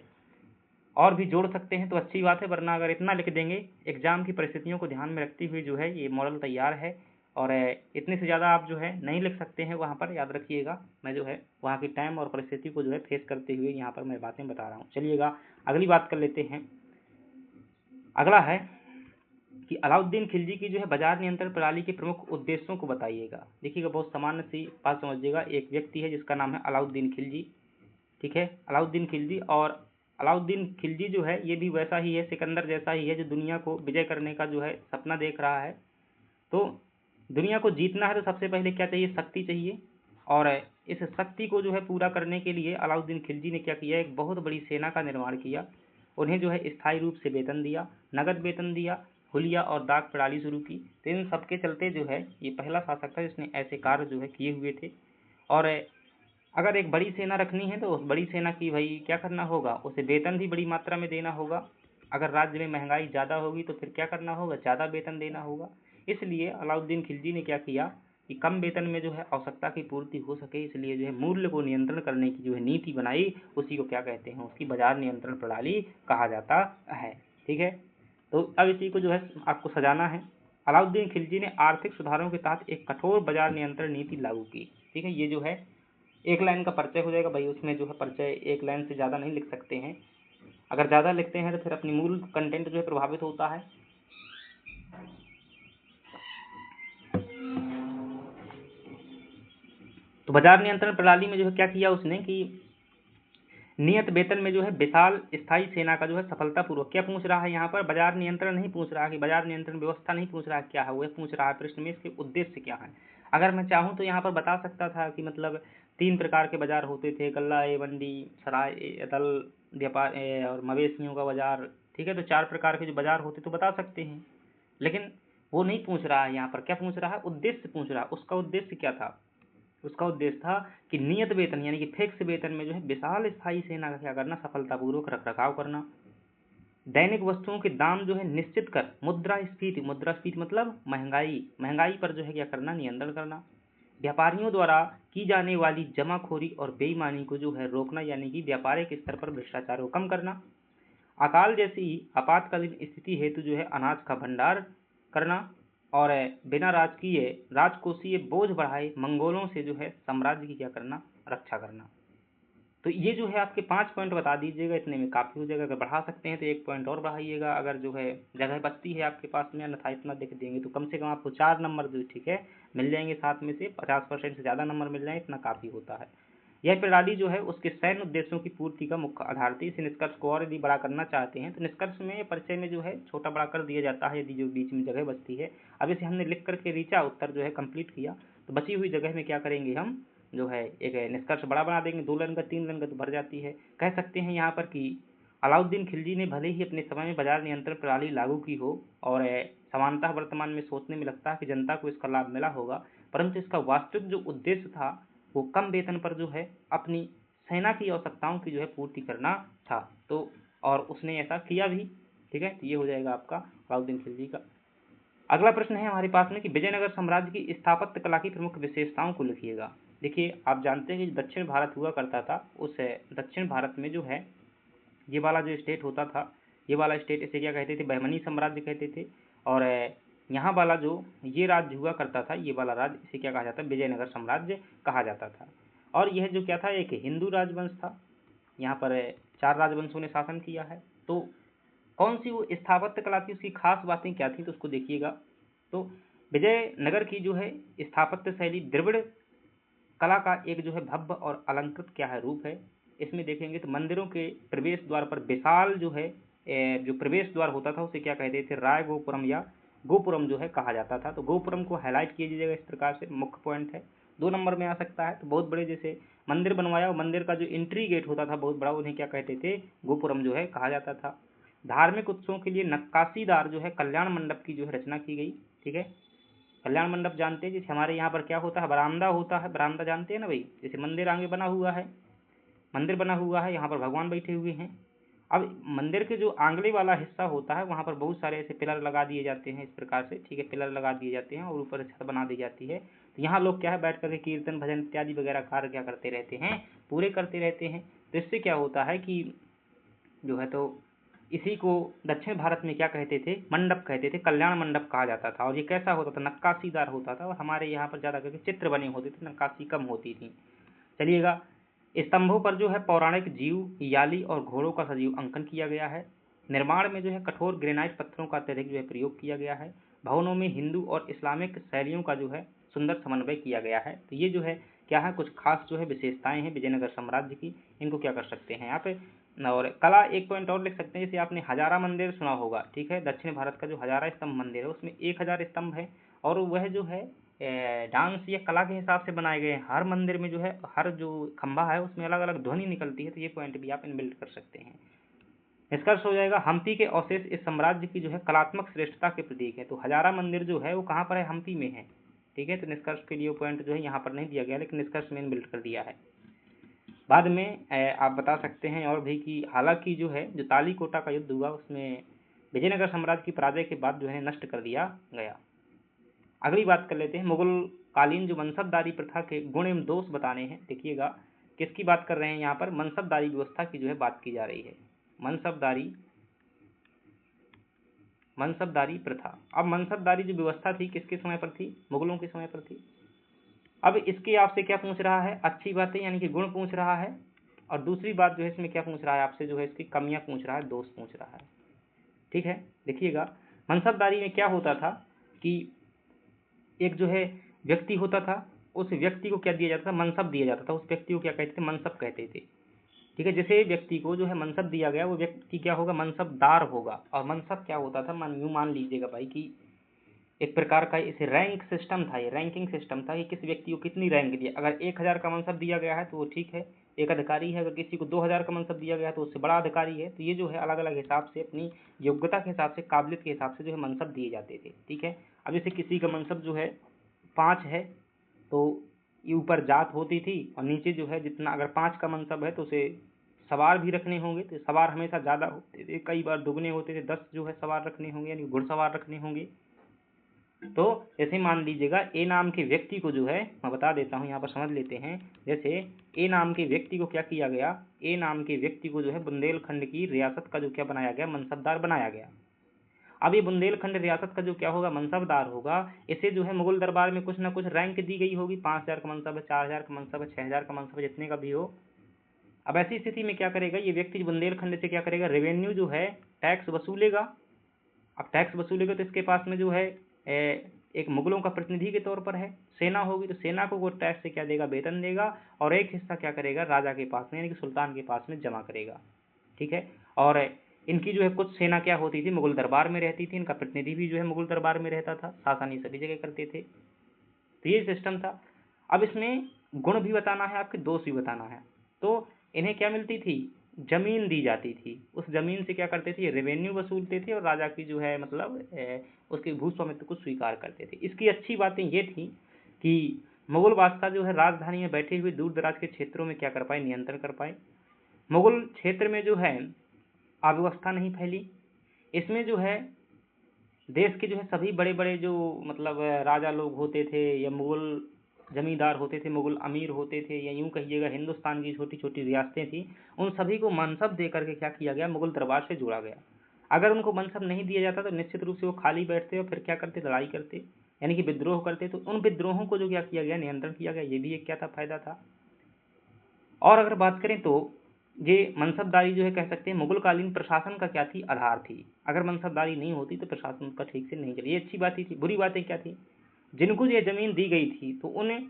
और भी जोड़ सकते हैं तो अच्छी बात है, वरना अगर इतना लिख देंगे, एग्जाम की परिस्थितियों को ध्यान में रखते हुए जो है ये मॉडल तैयार है। और इतने से ज़्यादा आप जो है नहीं लिख सकते हैं वहाँ पर, याद रखिएगा। मैं जो है वहाँ की टाइम और परिस्थिति को जो है फेस करते हुए यहाँ पर मैं बातें बता रहा हूँ। चलिएगा अगली बात कर लेते हैं। अगला है कि अलाउद्दीन खिलजी की जो है बाजार नियंत्रण प्रणाली के प्रमुख उद्देश्यों को बताइएगा। देखिएगा, बहुत सामान्य सी बात समझिएगा। एक व्यक्ति है जिसका नाम है अलाउद्दीन खिलजी, ठीक है, अलाउद्दीन खिलजी। और अलाउद्दीन खिलजी जो है ये भी वैसा ही है, सिकंदर जैसा ही है, जो दुनिया को विजय करने का जो है सपना देख रहा है। तो दुनिया को जीतना है तो सबसे पहले क्या चाहिए, शक्ति चाहिए। और इस शक्ति को जो है पूरा करने के लिए अलाउद्दीन खिलजी ने क्या किया, एक बहुत बड़ी सेना का निर्माण किया। उन्हें जो है स्थायी रूप से वेतन दिया, नगद वेतन दिया, हुलिया और डाक प्रणाली शुरू की। तो इन सबके चलते जो है ये पहला शासक था जिसने ऐसे कार्य जो है किए हुए थे। और अगर एक बड़ी सेना रखनी है तो उस बड़ी सेना की भाई क्या करना होगा, उसे वेतन भी बड़ी मात्रा में देना होगा। अगर राज्य में महंगाई ज़्यादा होगी तो फिर क्या करना होगा, ज़्यादा वेतन देना होगा। इसलिए अलाउद्दीन खिलजी ने क्या किया कि कम वेतन में जो है आवश्यकता की पूर्ति हो सके, इसलिए जो है मूल्य को नियंत्रण करने की जो है नीति बनाई, उसी को क्या कहते हैं, उसकी बाजार नियंत्रण प्रणाली कहा जाता है। ठीक है, तो अब इसी को जो है आपको सजाना है। अलाउद्दीन खिलजी ने आर्थिक सुधारों के तहत एक कठोर बाजार नियंत्रण नीति लागू की। ठीक है, ये जो है एक लाइन का परिचय हो जाएगा भाई, उसमें जो है परिचय एक लाइन से ज़्यादा नहीं लिख सकते हैं। अगर ज़्यादा लिखते हैं तो फिर अपनी मूल कंटेंट जो है प्रभावित होता है। तो बाजार नियंत्रण प्रणाली में जो है क्या किया उसने कि नियत वेतन में जो है विशाल स्थायी सेना का जो है सफलतापूर्वक, क्या पूछ रहा है यहाँ पर, बाजार नियंत्रण नहीं पूछ रहा है, कि बाजार नियंत्रण व्यवस्था नहीं पूछ रहा है क्या है, वो पूछ रहा है प्रश्न में इसके उद्देश्य क्या है। अगर मैं चाहूँ तो यहाँ पर बता सकता था कि मतलब 3 प्रकार के बाजार होते थे, गल्ला मंडी, सराय दल, व्यापार और मवेशियों का बाजार। ठीक है, तो 4 प्रकार के जो बाजार होते तो बता सकते हैं, लेकिन वो नहीं पूछ रहा है। यहाँ पर क्या पूछ रहा है, उद्देश्य पूछ रहा है। उसका उद्देश्य क्या था, उसका उद्देश्य था कि नियत वेतन यानी कि फिक्स वेतन में जो है विशाल स्थायी सेना का क्या करना, सफलतापूर्वक रखरखाव करना। दैनिक वस्तुओं के दाम जो है निश्चित कर मुद्रास्फीति मतलब महंगाई पर जो है क्या करना, नियंत्रण करना। व्यापारियों द्वारा की जाने वाली जमाखोरी और बेईमानी को जो है रोकना, यानी कि व्यापारिक स्तर पर भ्रष्टाचार को कम करना। अकाल जैसी आपातकालीन स्थिति हेतु जो है अनाज का भंडार करना, और बिना राजकोषीय बोझ बढ़ाए मंगोलों से जो है साम्राज्य की क्या करना, रक्षा करना। तो ये जो है आपके 5 पॉइंट बता दीजिएगा, इतने में काफ़ी हो जाएगा। अगर बढ़ा सकते हैं तो 1 पॉइंट और बढ़ाइएगा, अगर जो है जगह बचती है आपके पास में, अन्यथा इतना देख देंगे तो कम से कम आपको 4 नंबर जो ठीक है मिल जाएंगे, 7 में से 50% से ज़्यादा नंबर मिल जाए, इतना काफ़ी होता है। यह प्रणाली जो है उसके सैन्य उद्देश्यों की पूर्ति का मुख्य आधार थी। इस निष्कर्ष को और यदि बड़ा करना चाहते हैं तो निष्कर्ष में परिचय में जो है छोटा बड़ा कर दिया जाता है यदि जो बीच में जगह बचती है। अब इसे हमने लिख करके रीचा उत्तर जो है कंप्लीट किया, तो बची हुई जगह में क्या करेंगे, हम जो है एक निष्कर्ष बड़ा बना देंगे। 2 लाइन का 3 लाइन का तो भर जाती है। कह सकते हैं यहाँ पर कि अलाउद्दीन खिलजी ने भले ही अपने समय में बाजार नियंत्रण प्रणाली लागू की हो और समानतः वर्तमान में सोचने में लगता है कि जनता को इसका लाभ मिला होगा, परंतु इसका वास्तविक जो उद्देश्य था वो कम वेतन पर जो है अपनी सेना की आवश्यकताओं की जो है पूर्ति करना था। तो और उसने ऐसा किया भी। ठीक है, तो ये हो जाएगा आपका अलाउद्दीन खिलजी का। अगला प्रश्न है हमारे पास में कि विजयनगर साम्राज्य की स्थापत्य कला की प्रमुख विशेषताओं को लिखिएगा। देखिए, आप जानते हैं कि दक्षिण भारत हुआ करता था, उस दक्षिण भारत में जो है ये वाला जो स्टेट होता था, ये वाला स्टेट इसे क्या कहते थे, बहमनी साम्राज्य कहते थे। और यहाँ वाला जो ये राज्य हुआ करता था, ये वाला राज्य इसे क्या कहा जाता है, विजयनगर साम्राज्य कहा जाता था। और यह जो क्या था, एक हिंदू राजवंश था। यहाँ पर 4 राजवंशों ने शासन किया है। तो कौन सी वो स्थापत्य कला थी, उसकी खास बातें क्या थी, तो उसको देखिएगा। तो विजयनगर की जो है स्थापत्य शैली द्रविड़ कला का एक जो है भव्य और अलंकृत क्या है, रूप है। इसमें देखेंगे तो मंदिरों के प्रवेश द्वार पर विशाल जो है जो प्रवेश द्वार होता था उसे क्या कहते थे, राय गोपुरम या गोपुरम जो है कहा जाता था। तो गोपुरम को हाईलाइट कीजिएगा, इस प्रकार से मुख्य पॉइंट है। 2 नंबर में आ सकता है। तो बहुत बड़े जैसे मंदिर बनवाया, मंदिर का जो एंट्री गेट होता था बहुत बड़ा, उन्हें क्या कहते थे, गोपुरम जो है कहा जाता था। धार्मिक उत्सवों के लिए नक्काशीदार जो है कल्याण मंडप की जो है रचना की गई। ठीक है, कल्याण मंडप जानते हैं, जैसे हमारे यहाँ पर क्या होता है, बरामदा होता है, बरामदा जानते हैं ना भाई, जैसे मंदिर आगे बना हुआ है, मंदिर बना हुआ है, यहाँ पर भगवान बैठे हुए हैं। अब मंदिर के जो आंगले वाला हिस्सा होता है वहाँ पर बहुत सारे ऐसे पिलर लगा दिए जाते हैं, इस प्रकार से। ठीक है, पिलर लगा दिए जाते हैं और ऊपर छत बना दी जाती है। तो यहाँ लोग क्या है बैठ करके कीर्तन भजन इत्यादि वगैरह कार्य क्या करते रहते हैं, पूरे करते रहते हैं। तो इससे क्या होता है कि जो है, तो इसी को दक्षिण भारत में क्या कहते थे, मंडप कहते थे, कल्याण मंडप कहा जाता था। और ये कैसा होता था, नक्काशीदार होता था। और हमारे यहाँ पर ज़्यादा करके चित्र बने होते थे, नक्काशी कम होती थी। चलिएगा, स्तंभों पर जो है पौराणिक जीव, याली और घोड़ों का सजीव अंकन किया गया है। निर्माण में जो है कठोर ग्रेनाइट पत्थरों का अत्यधिक जो है प्रयोग किया गया है। भवनों में हिंदू और इस्लामिक शैलियों का जो है सुंदर समन्वय किया गया है। तो ये जो है क्या है, कुछ खास जो है विशेषताएं हैं विजयनगर साम्राज्य की, इनको क्या कर सकते हैं यहाँ पे। और कला 1 पॉइंट और लिख सकते हैं, जैसे आपने हजारा मंदिर सुना होगा। ठीक है, दक्षिण भारत का जो हजारा स्तंभ मंदिर है उसमें 1000 स्तंभ है, और वह जो है डांस या कला के हिसाब से बनाए गए हैं। हर मंदिर में जो है हर जो खंभा है उसमें अलग अलग ध्वनि निकलती है। तो ये पॉइंट भी आप इनबिल्ट कर सकते हैं। निष्कर्ष हो जाएगा, हम्पी के अवशेष इस साम्राज्य की जो है कलात्मक श्रेष्ठता के प्रतीक है। तो हजारा मंदिर जो है वो कहाँ पर है, हम्पी में है। ठीक है, तो निष्कर्ष के लिए पॉइंट जो है यहाँ पर नहीं दिया गया, लेकिन निष्कर्ष में इनबिल्ट कर दिया है। बाद में आप बता सकते हैं और भी कि हालांकि जो है जो तालीकोटा का युद्ध हुआ उसमें विजयनगर साम्राज्य की पराजय के बाद जो है नष्ट कर दिया गया। अगली बात कर लेते हैं, मुगल कालीन जो मनसबदारी प्रथा के गुण एवं दोष बताने हैं। देखिएगा किसकी बात कर रहे हैं, यहाँ पर मनसबदारी व्यवस्था की जो है बात की जा रही है। मनसबदारी प्रथा। अब मनसबदारी जो व्यवस्था थी किसके समय पर थी, मुगलों के समय पर थी। अब इसके आपसे क्या पूछ रहा है, अच्छी बातें यानी कि गुण पूछ रहा है, और दूसरी बात जो है इसमें क्या पूछ रहा है आपसे, जो है इसकी कमियां पूछ रहा है, दोष पूछ रहा है। ठीक है, देखिएगा मनसबदारी में क्या होता था कि एक जो है व्यक्ति होता था, उस व्यक्ति को क्या दिया जाता था, मनसब दिया जाता था। उस व्यक्ति को क्या कहते थे, मनसब कहते थे। ठीक है, जैसे व्यक्ति को जो है मनसब दिया गया, वो व्यक्ति क्या होगा, मनसबदार होगा। और मनसब क्या होता था, मान लीजिएगा भाई कि एक प्रकार का इसे रैंक सिस्टम था, ये रैंकिंग सिस्टम था कि किस व्यक्ति को कितनी रैंक दिया। अगर 1000 का मनसब दिया गया है तो वो ठीक है, एक अधिकारी है। अगर किसी को 2000 का मनसब दिया गया है तो उससे बड़ा अधिकारी है। तो ये जो है अलग अलग हिसाब से अपनी योग्यता के हिसाब से, काबिलियत के हिसाब से जो है मनसब दिए जाते थे। ठीक है, अब जैसे किसी का मनसब जो है 5 है, तो ये ऊपर जात होती थी और नीचे जो है जितना, अगर 5 का मनसब है तो उसे सवार भी रखने होंगे, तो सवार हमेशा ज़्यादा होते थे, कई बार दुगने होते थे, 10 जो है सवार रखने होंगे, यानी घुड़सवार रखने होंगे। तो ऐसे मान लीजिएगा ए नाम के व्यक्ति को जो है, मैं बता देता हूँ यहाँ पर समझ लेते हैं। जैसे ए नाम के व्यक्ति को क्या किया गया, ए नाम के व्यक्ति को जो है बुंदेलखंड की रियासत का जो क्या बनाया गया, मनसबदार बनाया गया। अब ये बुंदेलखंड रियासत का जो क्या होगा, मनसबदार होगा, इसे जो है मुगल दरबार में कुछ ना कुछ रैंक दी गई होगी, 5000 का मनसब है, 4000 का मनसब है, 6000 का मनसब है, जितने का भी हो। अब ऐसी स्थिति में क्या करेगा ये व्यक्ति, बुंदेलखंड से क्या करेगा, रेवेन्यू जो है टैक्स वसूलेगा। अब टैक्स वसूलेगा तो इसके पास में जो है एक मुगलों का प्रतिनिधि के तौर पर है, सेना होगी, तो सेना को वो टैक्स से क्या देगा, वेतन देगा, और एक हिस्सा क्या करेगा, राजा के पास में यानी कि सुल्तान के पास में जमा करेगा। ठीक है। और इनकी जो है कुछ सेना क्या होती थी, मुगल दरबार में रहती थी, इनका प्रतिनिधि भी जो है मुगल दरबार में रहता था, शासन ये सभी जगह करते थे। तो ये सिस्टम था। अब इसमें गुण भी बताना है, आपके दोष भी बताना है। तो इन्हें क्या मिलती थी, जमीन दी जाती थी, उस जमीन से क्या करते थे, रेवेन्यू वसूलते थे और राजा की जो है मतलब उसके भूस्वामित्व को स्वीकार करते थे। इसकी अच्छी बातें ये थी कि मुगल बादशाह जो है राजधानी में बैठे हुए दूर दराज के क्षेत्रों में क्या कर पाए, नियंत्रण कर पाए। मुगल क्षेत्र में जो है अव्यवस्था नहीं फैली। इसमें जो है देश के जो है सभी बड़े बड़े जो मतलब राजा लोग होते थे, या मुगल जमींदार होते थे, मुगल अमीर होते थे, या यूं कहिएगा हिंदुस्तान की छोटी छोटी रियासतें थी, उन सभी को मनसब दे करके क्या किया गया, मुगल दरबार से जोड़ा गया। अगर उनको मनसब नहीं दिया जाता तो निश्चित रूप से वो खाली बैठते और फिर क्या करते, लड़ाई करते, यानी कि विद्रोह करते। तो उन विद्रोहों को जो क्या किया गया, नियंत्रण किया गया। ये भी एक क्या था, फायदा था। और अगर बात करें तो ये मनसबदारी जो है कह सकते हैं मुगलकालीन प्रशासन का क्या थी, आधार थी। अगर मनसबदारी नहीं होती तो प्रशासन का ठीक से नहीं चली। ये अच्छी बात ही थी। बुरी बातें क्या थी, जिनको ये जमीन दी गई थी तो उन्हें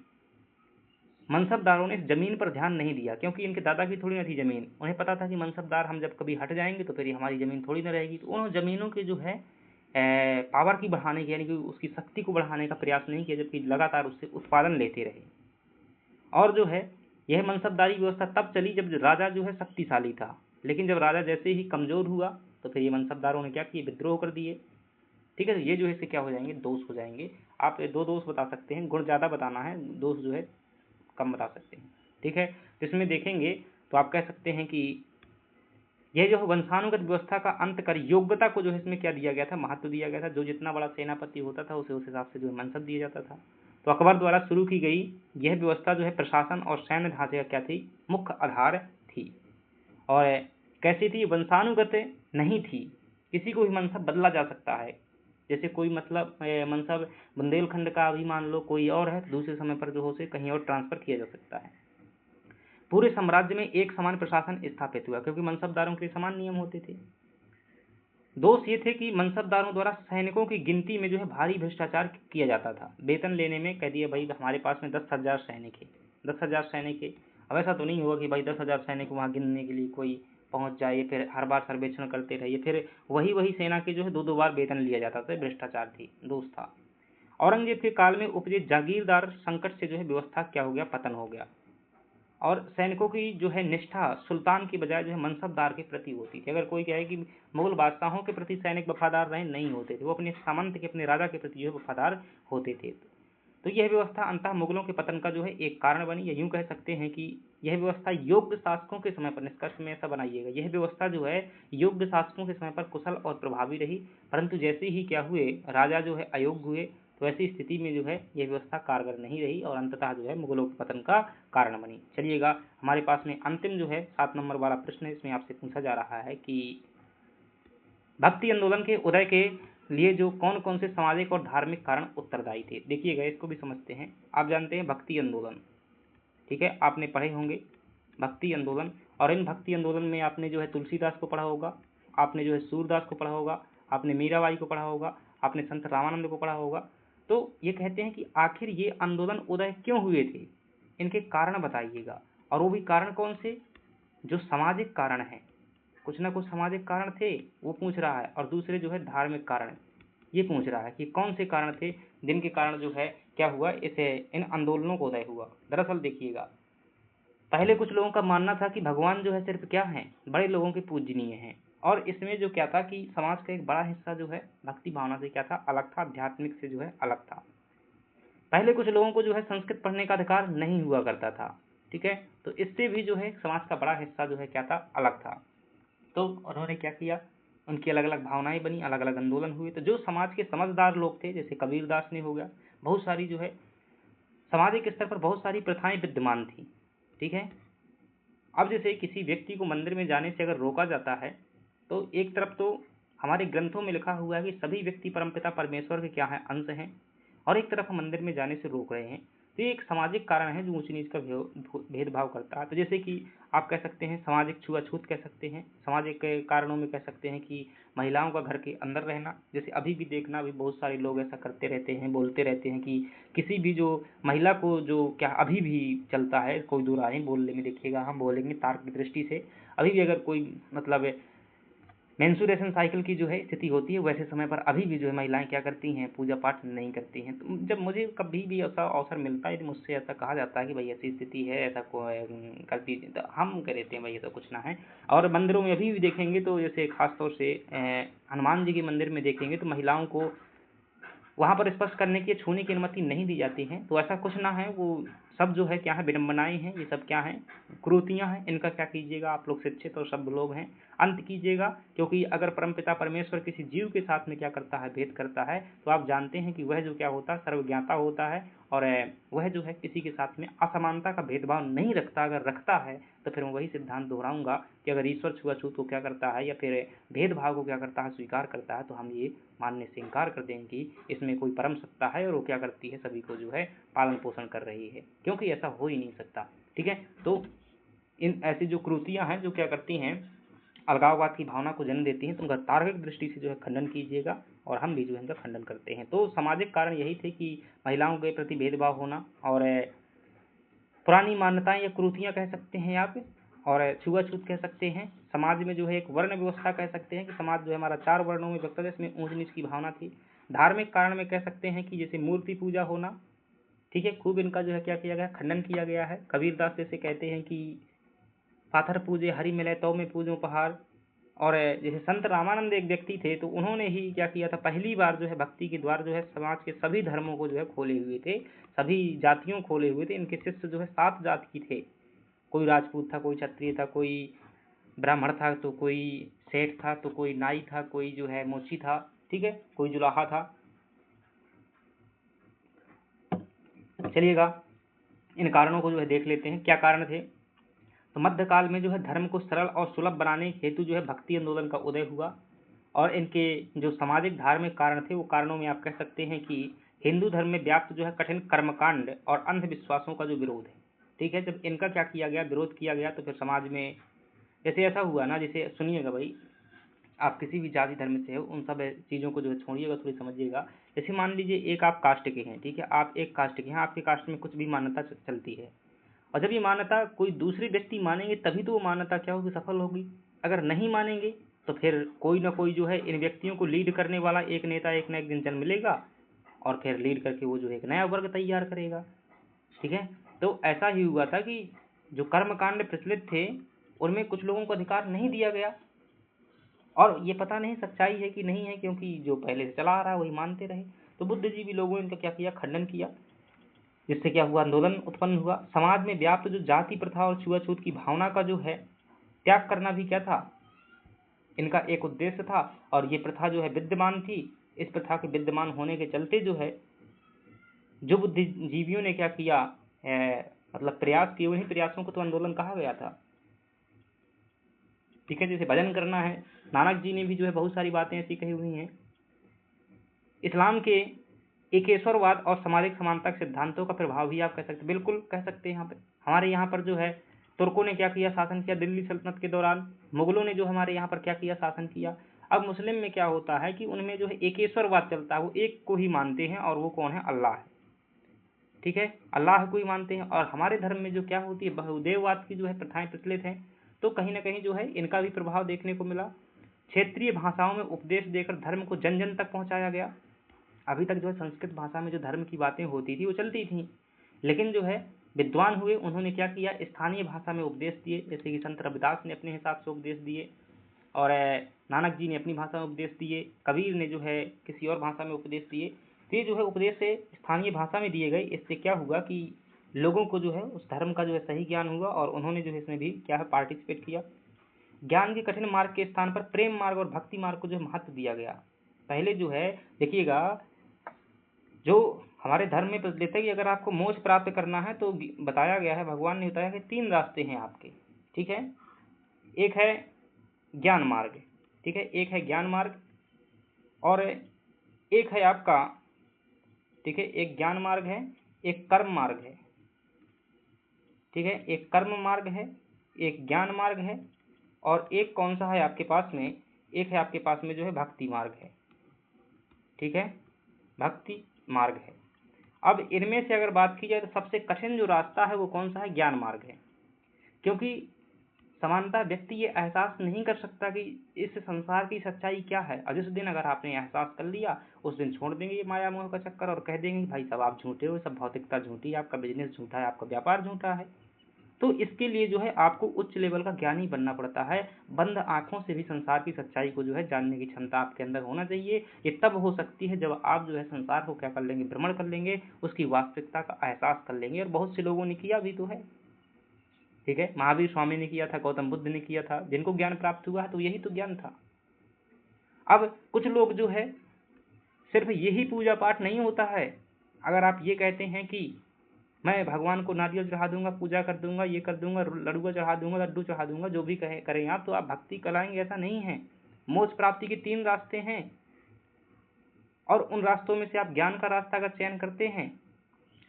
मनसबदारों ने इस जमीन पर ध्यान नहीं दिया, क्योंकि इनके दादा की थोड़ी ना थी जमीन। उन्हें पता था कि मनसबदार हम जब कभी हट जाएंगे तो फिर ये हमारी जमीन थोड़ी ना रहेगी। तो उन्होंने जमीनों के जो है पावर की बढ़ाने की, यानी कि उसकी शक्ति को बढ़ाने का प्रयास नहीं किया, जबकि लगातार उससे उत्पादन लेते रहे। और जो है यह मनसबदारी व्यवस्था तब चली जब राजा जो है शक्तिशाली था, लेकिन जब राजा जैसे ही कमजोर हुआ तो फिर ये मनसबदारों ने क्या किए, विद्रोह कर दिए। ठीक है। तो ये जो है इससे क्या हो जाएंगे, दोष हो जाएंगे। आप दो दोष बता सकते हैं, गुण ज़्यादा बताना है, दोष जो है कम बता सकते हैं। ठीक है। तो इसमें देखेंगे तो आप कह सकते हैं कि यह जो वंशानुगत व्यवस्था का अंत कर योग्यता को जो है इसमें क्या दिया गया था, महत्व दिया गया था। जो जितना बड़ा सेनापति होता था उसे उस हिसाब से जो है मनसब दिया जाता था। तो अकबर द्वारा शुरू की गई यह व्यवस्था जो है प्रशासन और सैन्य ढांचे का क्या थी, मुख्य आधार थी। और कैसी थी, वंशानुगत नहीं थी, किसी को भी मनसब बदला जा सकता है। जैसे कोई मतलब मनसब बुंदेलखंड का अभी मान लो कोई और है, दूसरे समय पर जो हो से कहीं और ट्रांसफर किया जा सकता है। पूरे साम्राज्य में एक समान प्रशासन स्थापित हुआ, क्योंकि मनसबदारों के समान नियम होते थे। दोष ये थे कि मनसबदारों द्वारा सैनिकों की गिनती में जो है भारी भ्रष्टाचार किया जाता था। वेतन लेने में कह दिया भाई हमारे पास में 10,000 सैनिक है, 10,000 सैनिक है। अब ऐसा तो नहीं होगा कि भाई 10,000 सैनिक वहाँ गिनने के लिए कोई पहुंच जाए, फिर हर बार सर्वेक्षण करते रहिए, फिर वही वही सेना के जो है दो दो बार वेतन लिया जाता था। भ्रष्टाचार थी, दोष था। औरंगजेब के काल में उपजे जागीरदार संकट से जो है व्यवस्था क्या हो गया, पतन हो गया। और सैनिकों की जो है निष्ठा सुल्तान की बजाय जो है मनसबदार के प्रति होती थी। अगर कोई कहे कि मुगल बादशाहों के प्रति सैनिक वफादार रहे, नहीं होते थे, वो अपने सामंत के, अपने राजा के प्रति जो है वफादार होते थे। तो यह व्यवस्था अंततः मुगलों के पतन का जो है एक कारण बनी। या यूं कह सकते हैं कि यह व्यवस्था योग्य शासकों के समय पर, निष्कर्ष में ऐसा बनाइएगा, यह व्यवस्था जो है योग्य शासकों के समय पर कुशल और प्रभावी रही। परंतु जैसे ही क्या हुए, राजा जो है अयोग्य हुए, तो ऐसी स्थिति में जो है यह व्यवस्था कारगर नहीं रही और अंततः जो है मुगलों के पतन का कारण बनी। चलिएगा, हमारे पास में अंतिम जो है 7 नंबर वाला प्रश्न है, इसमें आपसे पूछा जा रहा है कि भक्ति आंदोलन के उदय के लिए जो कौन कौन से सामाजिक और धार्मिक कारण उत्तरदायी थे। देखिएगा, इसको भी समझते हैं। आप जानते हैं भक्ति आंदोलन, ठीक है, आपने पढ़े होंगे भक्ति आंदोलन। और इन भक्ति आंदोलन में आपने जो है तुलसीदास को पढ़ा होगा, आपने जो है सूरदास को पढ़ा होगा, आपने मीराबाई को पढ़ा होगा, आपने संत रामानंद को पढ़ा होगा। तो ये कहते हैं कि आखिर ये आंदोलन उदय क्यों हुए थे, इनके कारण बताइएगा। और वो भी कारण कौन से, जो सामाजिक कारण है, कुछ ना कुछ सामाजिक कारण थे वो पूछ रहा है, और दूसरे जो है धार्मिक कारण ये पूछ रहा है कि कौन से कारण थे जिनके कारण जो है क्या हुआ, इसे इन आंदोलनों को उदय हुआ। दरअसल देखिएगा, पहले कुछ लोगों का मानना था कि भगवान जो है सिर्फ क्या है, बड़े लोगों के पूजनीय हैं। और इसमें जो क्या था कि समाज का एक बड़ा हिस्सा जो है भक्ति भावना से क्या था, अलग था, आध्यात्मिक से जो है अलग था। पहले कुछ लोगों को जो है संस्कृत पढ़ने का अधिकार नहीं हुआ करता था, ठीक है। तो इससे भी जो है समाज का बड़ा हिस्सा जो है क्या था, अलग था। तो उन्होंने क्या किया, उनकी अलग अलग भावनाएं बनी, अलग अलग आंदोलन हुए। तो जो समाज के समझदार लोग थे, जैसे कबीरदास ने हो गया, बहुत सारी जो है सामाजिक स्तर पर बहुत सारी प्रथाएं विद्यमान थी, ठीक है। अब जैसे किसी व्यक्ति को मंदिर में जाने से अगर रोका जाता है, तो एक तरफ तो हमारे ग्रंथों में लिखा हुआ है कि सभी व्यक्ति परमपिता परमेश्वर के क्या है, अंश हैं, और एक तरफ हम मंदिर में जाने से रोक रहे हैं। तो ये एक सामाजिक कारण है जो ऊंच नीच का भेदभाव करता है। तो जैसे कि आप कह सकते हैं सामाजिक छुआछूत कह सकते हैं, सामाजिक कारणों में कह सकते हैं कि महिलाओं का घर के अंदर रहना, जैसे अभी भी देखना, अभी बहुत सारे लोग ऐसा करते रहते हैं, बोलते रहते हैं कि किसी भी जो महिला को जो क्या अभी भी चलता है, कोई दो राय बोलने में देखिएगा, हम बोलेंगे तार्क की दृष्टि से, अभी भी अगर कोई मतलब मेंसुरेशन साइकिल की जो है स्थिति होती है, वैसे समय पर अभी भी जो है महिलाएं क्या करती हैं, पूजा पाठ नहीं करती हैं। तो जब मुझे कभी भी ऐसा अवसर मिलता है, मुझसे ऐसा कहा जाता है कि भाई ऐसी स्थिति है, ऐसा करती, तो हम कह देते हैं भाई ऐसा कुछ ना है। और मंदिरों में अभी भी देखेंगे तो जैसे खासतौर से हनुमान जी के मंदिर में देखेंगे तो महिलाओं को वहाँ पर स्पर्श करने की, छूने की अनुमति नहीं दी जाती है। तो ऐसा कुछ ना है, वो सब जो है क्या है, विडम्बनाएं हैं, ये सब क्या है, क्रूतियां हैं। इनका क्या कीजिएगा, आप लोग शिक्षित और सब लोग हैं, अंत कीजिएगा। क्योंकि अगर परमपिता परमेश्वर किसी जीव के साथ में क्या करता है, भेद करता है, तो आप जानते हैं कि वह जो क्या होता है, सर्वज्ञाता होता है, और वह जो है किसी के साथ में असमानता का भेदभाव नहीं रखता। अगर रखता है तो फिर मैं वही सिद्धांत दोहराऊंगा कि अगर ईश्वर छुआछूत को क्या करता है, या फिर भेदभाव को क्या करता है, स्वीकार करता है, तो हम ये मानने से इनकार कर देंगे कि इसमें कोई परम सत्ता है और वो क्या करती है, सभी को जो है पालन पोषण कर रही है, क्योंकि ऐसा हो ही नहीं सकता, ठीक है। तो इन ऐसी जो क्रूतियां हैं जो क्या करती हैं, अलगाववाद की भावना को जन्म देती हैं, तो उनका तार्किक दृष्टि से जो है खंडन कीजिएगा, और हम भी जो है इनका खंडन करते हैं। तो सामाजिक कारण यही थे कि महिलाओं के प्रति भेदभाव होना, और पुरानी मान्यताएं या क्रूतियां कह सकते हैं आप, और छुआछूत कह सकते हैं। समाज में जो है एक वर्ण व्यवस्था कह सकते हैं कि समाज जो है हमारा 4 वर्णों में व्यक्त है, इसमें ऊंच नीच की भावना थी। धार्मिक कारण में कह सकते हैं कि जैसे मूर्ति पूजा होना, ठीक है, खूब इनका जो है क्या किया गया, खंडन किया गया है। कबीरदास जैसे कहते हैं कि पाथर पूजे हरि मिले तो में पूजो पहाड़। और जैसे संत रामानंद एक व्यक्ति थे, तो उन्होंने ही क्या किया था, पहली बार जो है भक्ति के द्वार जो है समाज के सभी धर्मों को जो है खोले हुए थे, सभी जातियों खोले हुए थे। इनके शिष्य जो है 7 जाति के थे, कोई राजपूत था, कोई क्षत्रिय था, कोई ब्राह्मण था, तो कोई सेठ था, तो कोई नाई था, कोई जो है मोची था, ठीक है, कोई जुलाहा था। चलिएगा इन कारणों को जो है देख लेते हैं, क्या कारण थे। तो मध्यकाल में जो है धर्म को सरल और सुलभ बनाने हेतु जो है भक्ति आंदोलन का उदय हुआ, और इनके जो सामाजिक धार्मिक कारण थे, वो कारणों में आप कह सकते हैं कि हिंदू धर्म में व्याप्त जो है कठिन कर्मकांड और अंधविश्वासों का जो विरोध है, ठीक है। जब इनका क्या किया गया, विरोध किया गया, तो फिर समाज में जैसे ऐसा हुआ ना, जैसे सुनिएगा भाई, आप किसी भी जाति धर्म से हो, उन सब चीज़ों को जो है छोड़िएगा, थोड़ी समझिएगा। जैसे मान लीजिए एक आप कास्ट के हैं, ठीक है, आप एक कास्ट के हैं, आपके कास्ट में कुछ भी मान्यता चलती है, और जब ये मान्यता कोई दूसरी व्यक्ति मानेंगे तभी तो वो मान्यता क्या होगी, सफल होगी। अगर नहीं मानेंगे तो फिर कोई ना कोई जो है इन व्यक्तियों को लीड करने वाला एक नेता एक ना एक दिन जन्म लेगा, और फिर लीड करके वो जो है एक नया वर्ग तैयार करेगा, ठीक है। तो ऐसा ही हुआ था कि जो कर्मकांड प्रचलित थे उनमें कुछ लोगों को अधिकार नहीं दिया गया, और ये पता नहीं सच्चाई है कि नहीं है, क्योंकि जो पहले से चला आ रहा है वही मानते रहे। तो बुद्धिजीवी लोगों ने इनका क्या किया, खंडन किया, जिससे क्या हुआ, आंदोलन उत्पन्न हुआ। समाज में व्याप्त जो जाति प्रथा और छुआछूत की भावना का जो है त्याग करना भी क्या था, इनका एक उद्देश्य था। और ये प्रथा जो है विद्यमान थी, इस प्रथा के विद्यमान होने के चलते जो है जो बुद्धिजीवियों ने क्या किया, मतलब प्रयास किए, उन्हीं प्रयासों को तो आंदोलन कहा गया था, ठीक है। जैसे भजन करना है, नानक जी ने भी जो है बहुत सारी बातें ऐसी कही हुई हैं। इस्लाम के एकेश्वरवाद और सामाजिक समानता के सिद्धांतों का प्रभाव भी आप कह सकते हैं, बिल्कुल कह सकते हैं। यहाँ पे हमारे यहाँ पर जो है तुर्कों ने क्या किया, शासन किया दिल्ली सल्तनत के दौरान। मुगलों ने जो हमारे यहाँ पर क्या किया, शासन किया। अब मुस्लिम में क्या होता है कि उनमें जो है एकेश्वरवाद चलता है, वो एक को ही मानते हैं, और वो कौन है, अल्लाह है, ठीक है, अल्लाह को ही मानते हैं। और हमारे धर्म में जो क्या होती है, बहुदेववाद की जो है प्रथाएं प्रचलित हैं। तो कहीं ना कहीं जो है इनका भी प्रभाव देखने को मिला। क्षेत्रीय भाषाओं में उपदेश देकर धर्म को जन जन तक पहुंचाया गया। अभी तक जो है संस्कृत भाषा में जो धर्म की बातें होती थी वो चलती थी, लेकिन जो है विद्वान हुए, उन्होंने क्या किया, स्थानीय भाषा में उपदेश दिए। जैसे कि संत रविदास ने अपने हिसाब से उपदेश दिए, और नानक जी ने अपनी भाषा में उपदेश दिए, कबीर ने जो है किसी और भाषा में उपदेश दिए। तो ये जो है उपदेश से स्थानीय भाषा में दिए गए। इससे क्या हुआ कि लोगों को जो है उस धर्म का जो है सही ज्ञान हुआ और उन्होंने जो है इसमें भी क्या है पार्टिसिपेट किया। ज्ञान के कठिन मार्ग के स्थान पर प्रेम मार्ग और भक्ति मार्ग को जो है महत्व दिया गया। पहले जो है देखिएगा, जो हमारे धर्म में प्रचलित है कि अगर आपको मोक्ष प्राप्त करना है तो बताया गया है, भगवान ने बताया कि 3 रास्ते हैं आपके, ठीक है। एक है ज्ञान मार्ग, ठीक है, एक है ज्ञान मार्ग और एक है आपका, ठीक है, एक ज्ञान मार्ग है, एक कर्म मार्ग है, ठीक है, एक कर्म मार्ग है, एक ज्ञान मार्ग है और एक कौन सा है आपके पास में, एक है आपके पास में जो है भक्ति मार्ग है, ठीक है, भक्ति मार्ग है। अब इनमें से अगर बात की जाए तो सबसे कठिन जो रास्ता है वो कौन सा है, ज्ञान मार्ग है। क्योंकि समानता व्यक्ति ये एहसास नहीं कर सकता कि इस संसार की सच्चाई क्या है, और जिस दिन अगर आपने एहसास कर लिया उस दिन छोड़ देंगे ये माया मोह का चक्कर और कह देंगे भाई सब आप झूठे हो, सब भौतिकता झूठी है, आपका बिजनेस झूठा है, आपका व्यापार झूठा है। तो इसके लिए जो है आपको उच्च लेवल का ज्ञानी बनना पड़ता है। बंद आंखों से भी संसार की सच्चाई को जो है जानने की क्षमता आपके अंदर होना चाहिए। ये तब हो सकती है जब आप जो है संसार को क्या कर लेंगे, भ्रमण कर लेंगे, उसकी वास्तविकता का एहसास कर लेंगे। और बहुत से लोगों ने किया भी तो है, ठीक है, महावीर स्वामी ने किया था, गौतम बुद्ध ने किया था, जिनको ज्ञान प्राप्त हुआ है तो यही तो ज्ञान था। अब कुछ लोग जो है सिर्फ यही पूजा पाठ नहीं होता है, अगर आप ये कहते हैं कि मैं भगवान को नारियल चढ़ा दूंगा, पूजा कर दूंगा, ये कर दूंगा, लड़ुआ चढ़ा दूंगा, लड्डू चढ़ा दूंगा, जो भी कहे करें आप, तो आप भक्ति कराएंगे, ऐसा नहीं है। मोक्ष प्राप्ति के 3 रास्ते हैं और उन रास्तों में से आप ज्ञान का रास्ता अगर चयन करते हैं,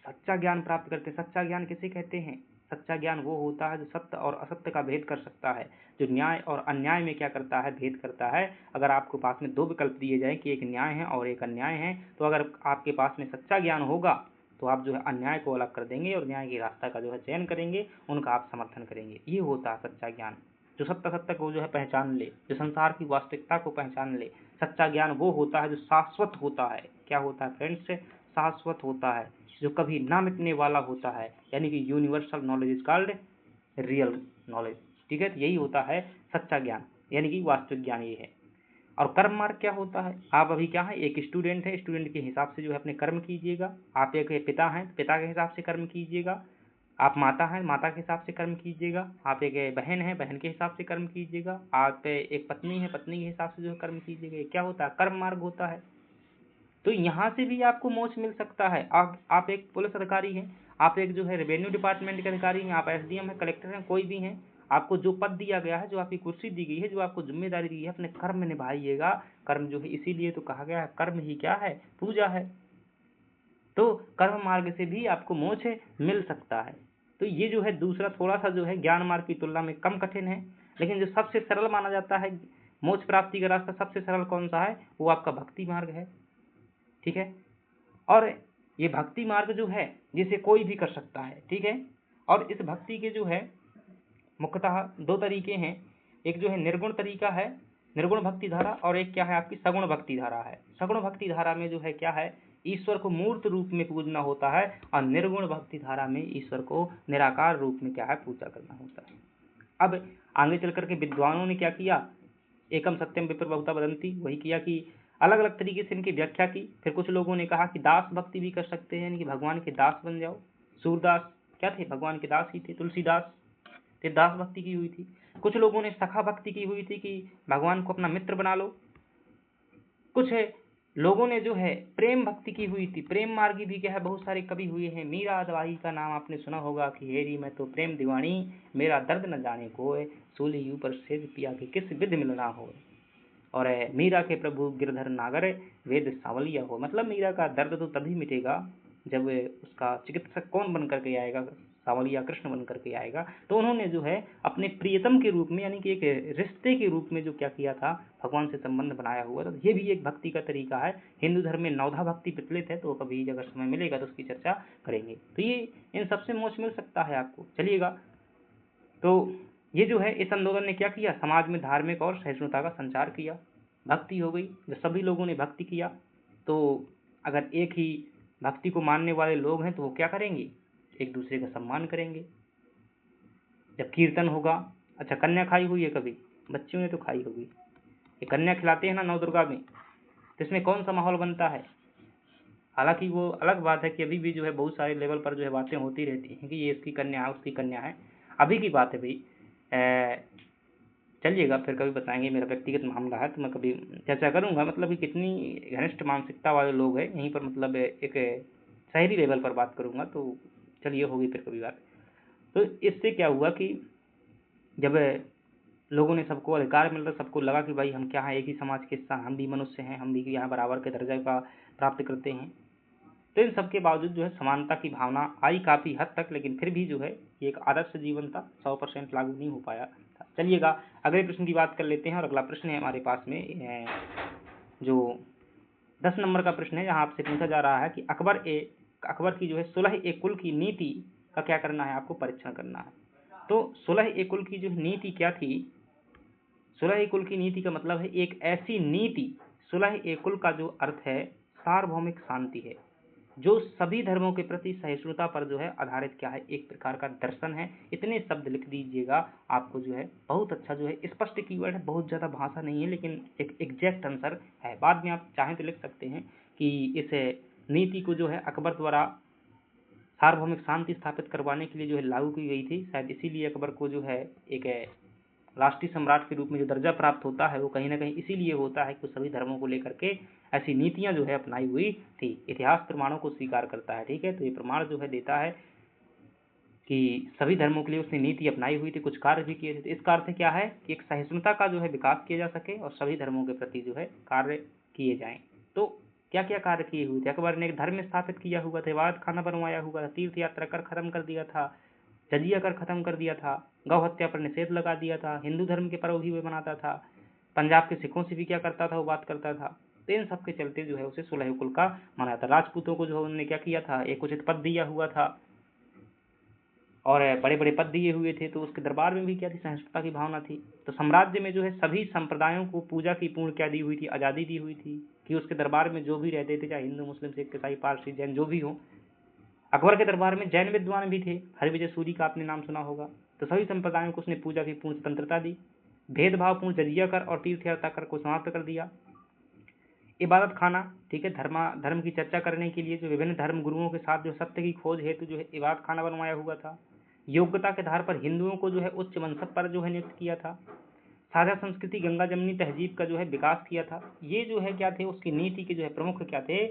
सच्चा ज्ञान प्राप्त करते हैं। सच्चा ज्ञान किसे कहते हैं, सच्चा ज्ञान वो होता है जो सत्य और असत्य का भेद कर सकता है, जो न्याय और अन्याय में क्या करता है, भेद करता है। अगर आपको पास में 2 विकल्प दिए जाए कि एक न्याय है और एक अन्याय है, तो अगर आपके पास में सच्चा ज्ञान होगा तो आप जो है अन्याय को अलग कर देंगे और न्याय के रास्ता का जो है चयन करेंगे, उनका आप समर्थन करेंगे। ये होता है सच्चा ज्ञान, जो सत्य सत्य को जो है पहचान ले, जो संसार की वास्तविकता को पहचान ले। सच्चा ज्ञान वो होता है जो शाश्वत होता है। क्या होता है फ्रेंड्स, शाश्वत होता है, जो कभी ना मिटने वाला होता है, यानी कि universal knowledge is called real knowledge, ठीक है। तो यही होता है सच्चा ज्ञान, यानी कि वास्तविक ज्ञान ये है। और कर्म मार्ग क्या होता है, आप अभी क्या है, एक स्टूडेंट है, स्टूडेंट के हिसाब से जो है अपने कर्म कीजिएगा। आप एक पिता हैं, पिता के हिसाब से कर्म कीजिएगा। आप माता हैं, माता के हिसाब से कर्म कीजिएगा। आप एक बहन है, बहन के हिसाब से कर्म कीजिएगा। आप एक पत्नी है, पत्नी के हिसाब से जो है कर्म कीजिएगा। क्या होता है, कर्म मार्ग होता है। तो यहाँ से भी आपको मोक्ष मिल सकता है। आप एक पुलिस अधिकारी हैं, आप एक जो है रेवेन्यू डिपार्टमेंट के अधिकारी हैं, आप एसडीएम हैं, कलेक्टर हैं, कोई भी हैं, आपको जो पद दिया गया है, जो आपकी कुर्सी दी गई है, जो आपको जिम्मेदारी दी है, अपने कर्म निभाइएगा। कर्म जो है इसीलिए तो कहा गया है, कर्म ही क्या है, पूजा है। तो कर्म मार्ग से भी आपको मोक्ष मिल सकता है। तो ये जो है दूसरा थोड़ा सा जो है ज्ञान मार्ग की तुलना में कम कठिन है, लेकिन जो सबसे सरल माना जाता है मोक्ष प्राप्ति का रास्ता, सबसे सरल कौन सा है, वो आपका भक्ति मार्ग है, ठीक है। और ये भक्ति मार्ग जो है जिसे कोई भी कर सकता है, ठीक है। और इस भक्ति के जो है मुख्यतः 2 तरीके हैं, एक जो है निर्गुण तरीका है, निर्गुण भक्ति धारा, और एक क्या है आपकी सगुण भक्ति धारा है। सगुण भक्ति धारा में जो है क्या है, ईश्वर को मूर्त रूप में पूजना होता है, और निर्गुण भक्ति धारा में ईश्वर को निराकार रूप में क्या है, पूजा करना होता है। अब आगे चल करके विद्वानों ने क्या किया, एकम सत्यम विप्र बहुधा वदंती, वही किया कि अलग अलग तरीके से इनकी व्याख्या की। फिर कुछ लोगों ने कहा कि दास भक्ति भी कर सकते हैं, यानी कि भगवान के दास बन जाओ। सूरदास क्या थे, भगवान के दास ही थे। तुलसीदास ते दास भक्ति की हुई थी। कुछ लोगों ने सखा भक्ति की हुई थी कि भगवान को अपना मित्र बना लो। कुछ लोगों ने जो है प्रेम भक्ति की हुई थी। प्रेम मार्गी भी क्या है, बहुत सारे कवि हुए हैं। मीरा दवाई का नाम आपने सुना होगा कि हेरी मैं तो प्रेम दीवानी, मेरा दर्द न जाने को, सूली ऊपर से पिया के किस विध मिलना हो। और मीरा के प्रभु गिरधर नागर, वेद सावलिया हो। मतलब मीरा का दर्द तो तभी मिटेगा जब उसका चिकित्सक कौन बन करके आएगा, सावलिया कृष्ण बन करके आएगा। तो उन्होंने जो है अपने प्रियतम के रूप में, यानी कि एक रिश्ते के रूप में जो क्या किया था, भगवान से संबंध बनाया हुआ। तो ये भी एक भक्ति का तरीका है। हिंदू धर्म में नवधा भक्ति प्रचलित है, तो कभी अगर समय मिलेगा तो उसकी चर्चा करेंगे। तो ये इन सबसे मोक्ष मिल सकता है आपको। चलिएगा, तो ये जो है इस आंदोलन ने क्या किया, समाज में धार्मिक और सहिष्णुता का संचार किया। भक्ति हो गई, जब सभी लोगों ने भक्ति किया तो अगर एक ही भक्ति को मानने वाले लोग हैं तो वो क्या करेंगे, एक दूसरे का सम्मान करेंगे। जब कीर्तन होगा, अच्छा कन्या खाई हुई है कभी, बच्चियों ने तो खाई होगी, ये कन्या खिलाते हैं ना नवदुर्गा में, तो इसमें कौन सा माहौल बनता है, हालांकि वो अलग बात है कि अभी भी जो है बहुत सारे लेवल पर जो है बातें होती रहती हैं कि ये इसकी कन्या है उसकी कन्या है, अभी की बात है भाई। चलिएगा फिर कभी बताएंगे, मेरा व्यक्तिगत मामला है तो मैं कभी चर्चा करूंगा, मतलब कि कितनी घनिष्ठ मानसिकता वाले लोग हैं यहीं पर, मतलब एक शहरी लेवल पर बात करूंगा, तो चलिए होगी फिर कभी बात। तो इससे क्या हुआ कि जब लोगों ने सबको अधिकार मिल रहा, सबको लगा कि भाई हम क्या है, एक ही समाज के हिस्सा, हम भी मनुष्य हैं, हम भी यहाँ बराबर के दर्जा का प्राप्त करते हैं, तो इन सबके बावजूद जो है समानता की भावना आई काफ़ी हद तक, लेकिन फिर भी जो है ये एक आदर्श जीवन था, 100% लागू नहीं हो पाया था। चलिएगा अगले प्रश्न की बात कर लेते हैं, और अगला प्रश्न है हमारे पास में जो 10 नंबर का प्रश्न है, जहाँ आपसे पूछा जा रहा है कि अकबर की जो है 16 ए कुल की नीति का क्या करना है, आपको परीक्षण करना है। तो 16 ए कुल की जो नीति क्या थी, 16 ए कुल की नीति का मतलब है एक ऐसी नीति, 16 ए कुल का जो अर्थ है सार्वभौमिक शांति है, जो सभी धर्मों के प्रति सहिष्णुता पर जो है आधारित क्या है, एक प्रकार का दर्शन है। इतने शब्द लिख दीजिएगा, आपको जो है बहुत अच्छा जो है स्पष्ट कीवर्ड है, बहुत ज़्यादा भाषा नहीं है, लेकिन एक एग्जैक्ट आंसर है। बाद में आप चाहें तो लिख सकते हैं कि इस नीति को जो है अकबर द्वारा सार्वभौमिक शांति स्थापित करवाने के लिए जो है लागू की गई थी, शायद इसीलिए अकबर को जो है एक राष्ट्रीय सम्राट के रूप में जो दर्जा प्राप्त होता है वो कहीं ना कहीं इसीलिए होता है कि सभी धर्मों को लेकर के ऐसी नीतियां जो है अपनाई हुई थी। इतिहास प्रमाणों को स्वीकार करता है, ठीक है, तो ये प्रमाण जो है देता है कि सभी धर्मों के लिए उसने नीति अपनाई हुई थी, कुछ कार्य भी किए थे। तो इसका अर्थ क्या है कि एक सहिष्णुता का जो है विकास किया जा सके और सभी धर्मों के प्रति जो है कार्य किए जाएं। तो क्या क्या कार्य किए हुए थे, अकबर ने एक धर्म स्थापित किया हुआ था, इबादत खाना बनवाया हुआ था, तीर्थ यात्रा कर खत्म कर दिया था, जजिया कर खत्म कर दिया था, गौ हत्या पर निषेध लगा दिया था, हिंदू धर्म के पर्व भी वह मनाता था, पंजाब के सिखों से भी क्या करता था, वो बात करता था। तो इन सब के चलते जो है उसे 16 कुल का माना था। राजपूतों को जो है उन्होंने क्या किया था, एक उचित पद दिया हुआ था और बड़े बड़े पद दिए हुए थे, तो उसके दरबार में भी क्या थी, सहिष्णुता की भावना थी। तो साम्राज्य में जो है सभी संप्रदायों को पूजा की पूर्ण क्या दी हुई थी, आज़ादी दी हुई थी, कि उसके दरबार में जो भी रहते थे, चाहे हिंदू मुस्लिम सिख ईसाई पारसी जैन जो भी हो। अकबर के दरबार में जैन विद्वान भी थे, हरिविजय सूरी का आपने नाम सुना होगा। तो सभी संप्रदायों को उसने पूजा की पूर्ण स्वतंत्रता दी, भेदभावपूर्ण जजिया कर और तीर्थ यात्रा कर को समाप्त कर दिया। इबादत खाना, ठीक है, धर्म की चर्चा करने के लिए जो विभिन्न धर्म गुरुओं के साथ जो सत्य की खोज हेतु जो है इबादत खाना बनवाया हुआ था। योग्यता के आधार पर हिंदुओं को जो है उच्च मनसब पर जो है नियुक्त किया था। साझा संस्कृति गंगा जमनी तहजीब का जो है विकास किया था। ये जो है क्या थे, उसकी नीति के जो है प्रमुख क्या थे,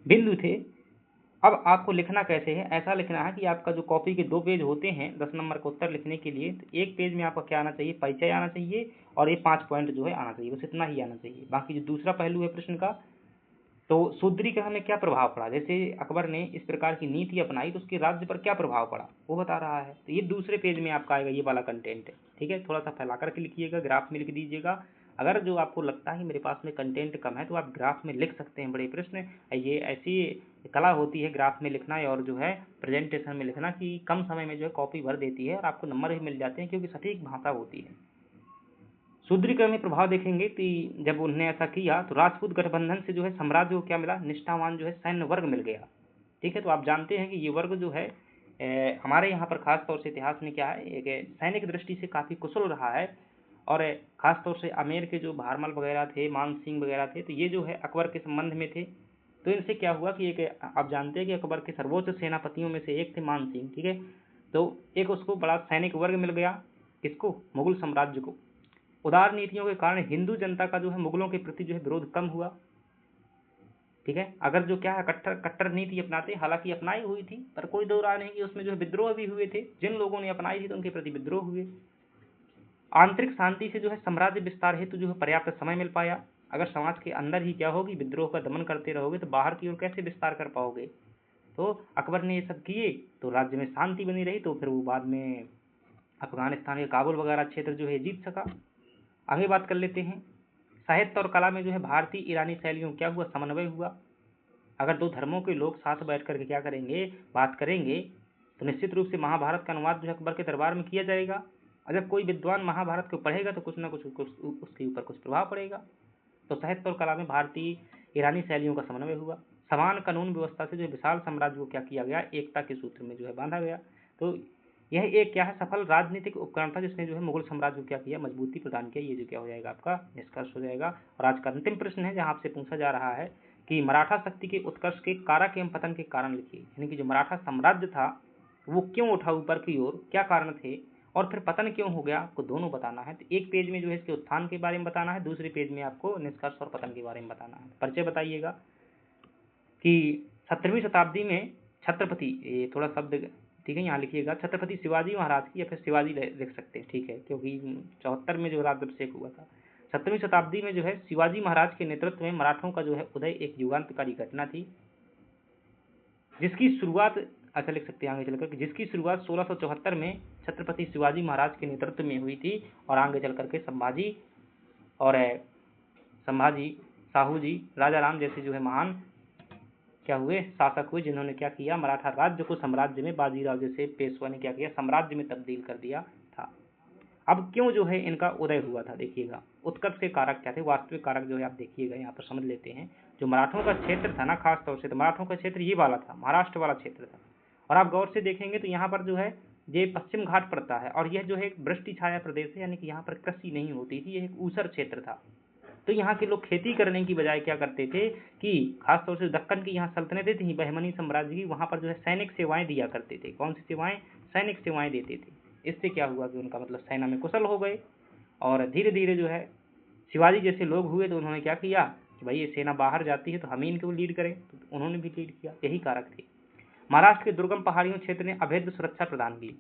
बिंदु थे। अब आपको लिखना कैसे है, ऐसा लिखना है कि आपका जो कॉपी के 2 पेज होते हैं 10 नंबर का उत्तर लिखने के लिए, तो एक पेज में आपका क्या आना चाहिए, परिचय आना चाहिए और ये 5 पॉइंट जो है आना चाहिए, बस इतना ही आना चाहिए। बाकी जो दूसरा पहलू है प्रश्न का, तो सुदृढ़ीकरण में क्या प्रभाव पड़ा, जैसे अकबर ने इस प्रकार की नीति अपनाई तो उसके राज्य पर क्या प्रभाव पड़ा वो बता रहा है। तो ये दूसरे पेज में आपका आएगा, ये वाला कंटेंट है, ठीक है। थोड़ा सा फैला करके लिखिएगा, ग्राफ में लिख दीजिएगा। अगर जो आपको लगता है मेरे पास में कंटेंट कम है तो आप ग्राफ में लिख सकते हैं बड़े प्रश्न। ये ऐसी कला होती है ग्राफ में लिखना और जो है प्रेजेंटेशन में लिखना कि कम समय में जो है कॉपी भर देती है और आपको नंबर भी मिल जाते हैं, क्योंकि सटीक भाषा होती है। सुदृढ़ीकरण में प्रभाव देखेंगे कि जब उन्होंने ऐसा किया तो राजपूत गठबंधन से जो है साम्राज्य को क्या मिला, निष्ठावान जो है सैन्य वर्ग मिल गया, ठीक है। तो आप जानते हैं कि ये वर्ग जो है हमारे यहाँ पर खास तौर से इतिहास में क्या है, एक सैनिक दृष्टि से काफ़ी कुशल रहा है। और खास तौर से आमेर के जो भारमल वगैरह थे, मान सिंह वगैरह थे, तो ये जो है अकबर के संबंध में थे। तो इनसे क्या हुआ कि एक आप जानते हैं कि अकबर के सर्वोच्च सेनापतियों में से एक थे मान सिंह, ठीक है। तो एक उसको बड़ा सैनिक वर्ग मिल गया, किसको, मुगल साम्राज्य को। उदार नीतियों के कारण हिंदू जनता का जो है मुगलों के प्रति जो है विरोध कम हुआ, ठीक है। अगर जो क्या है कट्टर कट्टर नीति अपनाते, हालांकि अपनाई हुई थी, पर कोई दो राय नहीं कि उसमें जो है विद्रोह भी हुए थे, जिन लोगों ने अपनाई थी तो उनके प्रति विद्रोह हुए। आंतरिक शांति से जो है साम्राज्य विस्तार हेतु जो है पर्याप्त समय मिल पाया। अगर समाज के अंदर ही क्या होगी, विद्रोह का दमन करते रहोगे तो बाहर की ओर कैसे विस्तार कर पाओगे। तो अकबर ने ये सब किए तो राज्य में शांति बनी रही, तो फिर वो बाद में अफगानिस्तान के काबुल वगैरह क्षेत्र जो है जीत सका। आगे बात कर लेते हैं, साहित्य और कला में जो है भारतीय ईरानी शैलियों क्या हुआ, समन्वय हुआ। अगर दो धर्मों के लोग साथ बैठ करके क्या करेंगे, बात करेंगे, तो निश्चित रूप से महाभारत का अनुवाद जो है अकबर के दरबार में किया जाएगा। अगर कोई विद्वान महाभारत को पढ़ेगा तो कुछ ना कुछ उसके ऊपर कुछ प्रभाव पड़ेगा। तो साहित्य और कला में भारतीय ईरानी शैलियों का समन्वय हुआ। समान कानून व्यवस्था से जो विशाल साम्राज्य को क्या किया गया, एकता के सूत्र में जो है बांधा गया। तो यह एक क्या है, सफल राजनीतिक उपकरण था जिसने जो है मुगल साम्राज्य को क्या किया, मजबूती प्रदान किया। ये जो क्या हो जाएगा, आपका निष्कर्ष हो जाएगा। और आज का अंतिम प्रश्न है जहाँ आपसे पूछा जा रहा है कि मराठा शक्ति के उत्कर्ष के कारक एवं पतन के कारण लिखिए, यानी कि जो मराठा साम्राज्य था वो क्यों उठा ऊपर की ओर, क्या कारण थे, और फिर पतन क्यों हो गया, आपको दोनों बताना है। तो एक पेज में जो है इसके उत्थान के बारे में बताना है, दूसरे पेज में आपको निष्कर्ष और पतन के बारे में बताना है। परिचय बताइएगा कि 17वीं शताब्दी में छत्रपति, ये थोड़ा शब्द ठीक है यहाँ लिखिएगा, छत्रपति शिवाजी महाराज की, या फिर शिवाजी लिख सकते हैं, ठीक है, क्योंकि 74 में जो राज्याभिषेक हुआ था। 17वीं शताब्दी में जो है शिवाजी महाराज के नेतृत्व में मराठों का जो है उदय एक युगांतकारी घटना थी, जिसकी शुरुआत, अच्छा लिख सकते हैं आगे चलकर कि जिसकी शुरुआत 1674 में छत्रपति शिवाजी महाराज के नेतृत्व में हुई थी, और आगे चल करके संभाजी साहू जी, राजा राम जैसे जो है महान क्या हुए, शासक हुए, जिन्होंने क्या किया, मराठा राज्य को साम्राज्य में, बाजीराव जैसे पेशवा ने क्या किया, साम्राज्य में तब्दील कर दिया था। अब क्यों जो है इनका उदय हुआ था, देखिएगा उत्कर्ष के कारक क्या थे, वास्तविक कारक जो है आप देखिएगा यहाँ पर समझ लेते हैं। जो मराठों का क्षेत्र था ना, खास तौर से तो मराठों का क्षेत्र ये वाला था, महाराष्ट्र वाला क्षेत्र था, और आप गौर से देखेंगे तो यहाँ पर जो है ये पश्चिम घाट पड़ता है, और यह जो है एक वृष्टि छाया प्रदेश है, यानी कि यहाँ पर कृषि नहीं होती थी, यह एक ऊसर क्षेत्र था। तो यहाँ के लोग खेती करने की बजाय क्या करते थे कि खासतौर से दक्कन की यहाँ सल्तनतें थी बहमनी साम्राज्य की, वहाँ पर जो है सैनिक सेवाएं दिया करते थे। कौन सी सेवाएं, सैनिक सेवाएं देते थे। इससे क्या हुआ कि उनका मतलब सेना में कुशल हो गए, और धीरे धीरे जो है शिवाजी जैसे लोग हुए तो उन्होंने क्या किया कि भाई ये सेना बाहर जाती है तो हम ही इनको लीड करें, तो उन्होंने भी लीड किया, यही कारक थे। महाराष्ट्र के दुर्गम पहाड़ियों क्षेत्र ने अभेद्य सुरक्षा प्रदान की।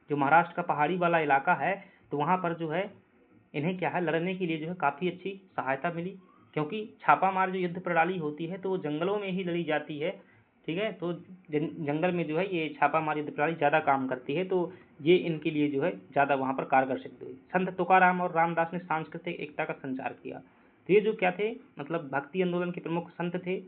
जो महाराष्ट्र का पहाड़ी वाला इलाका है तो वहाँ पर जो है इन्हें क्या है, लड़ने के लिए जो है काफ़ी अच्छी सहायता मिली, क्योंकि छापामार जो युद्ध प्रणाली होती है तो वो जंगलों में ही लड़ी जाती है, ठीक है। तो जंगल में जो है ये छापामार युद्ध प्रणाली ज़्यादा काम करती है, तो ये इनके लिए जो है ज़्यादा वहाँ पर कारगर सिद्ध हुई। संत तुकाराम और रामदास ने सांस्कृतिक एकता का संचार किया। तो ये जो क्या थे, मतलब भक्ति आंदोलन के प्रमुख संत थे,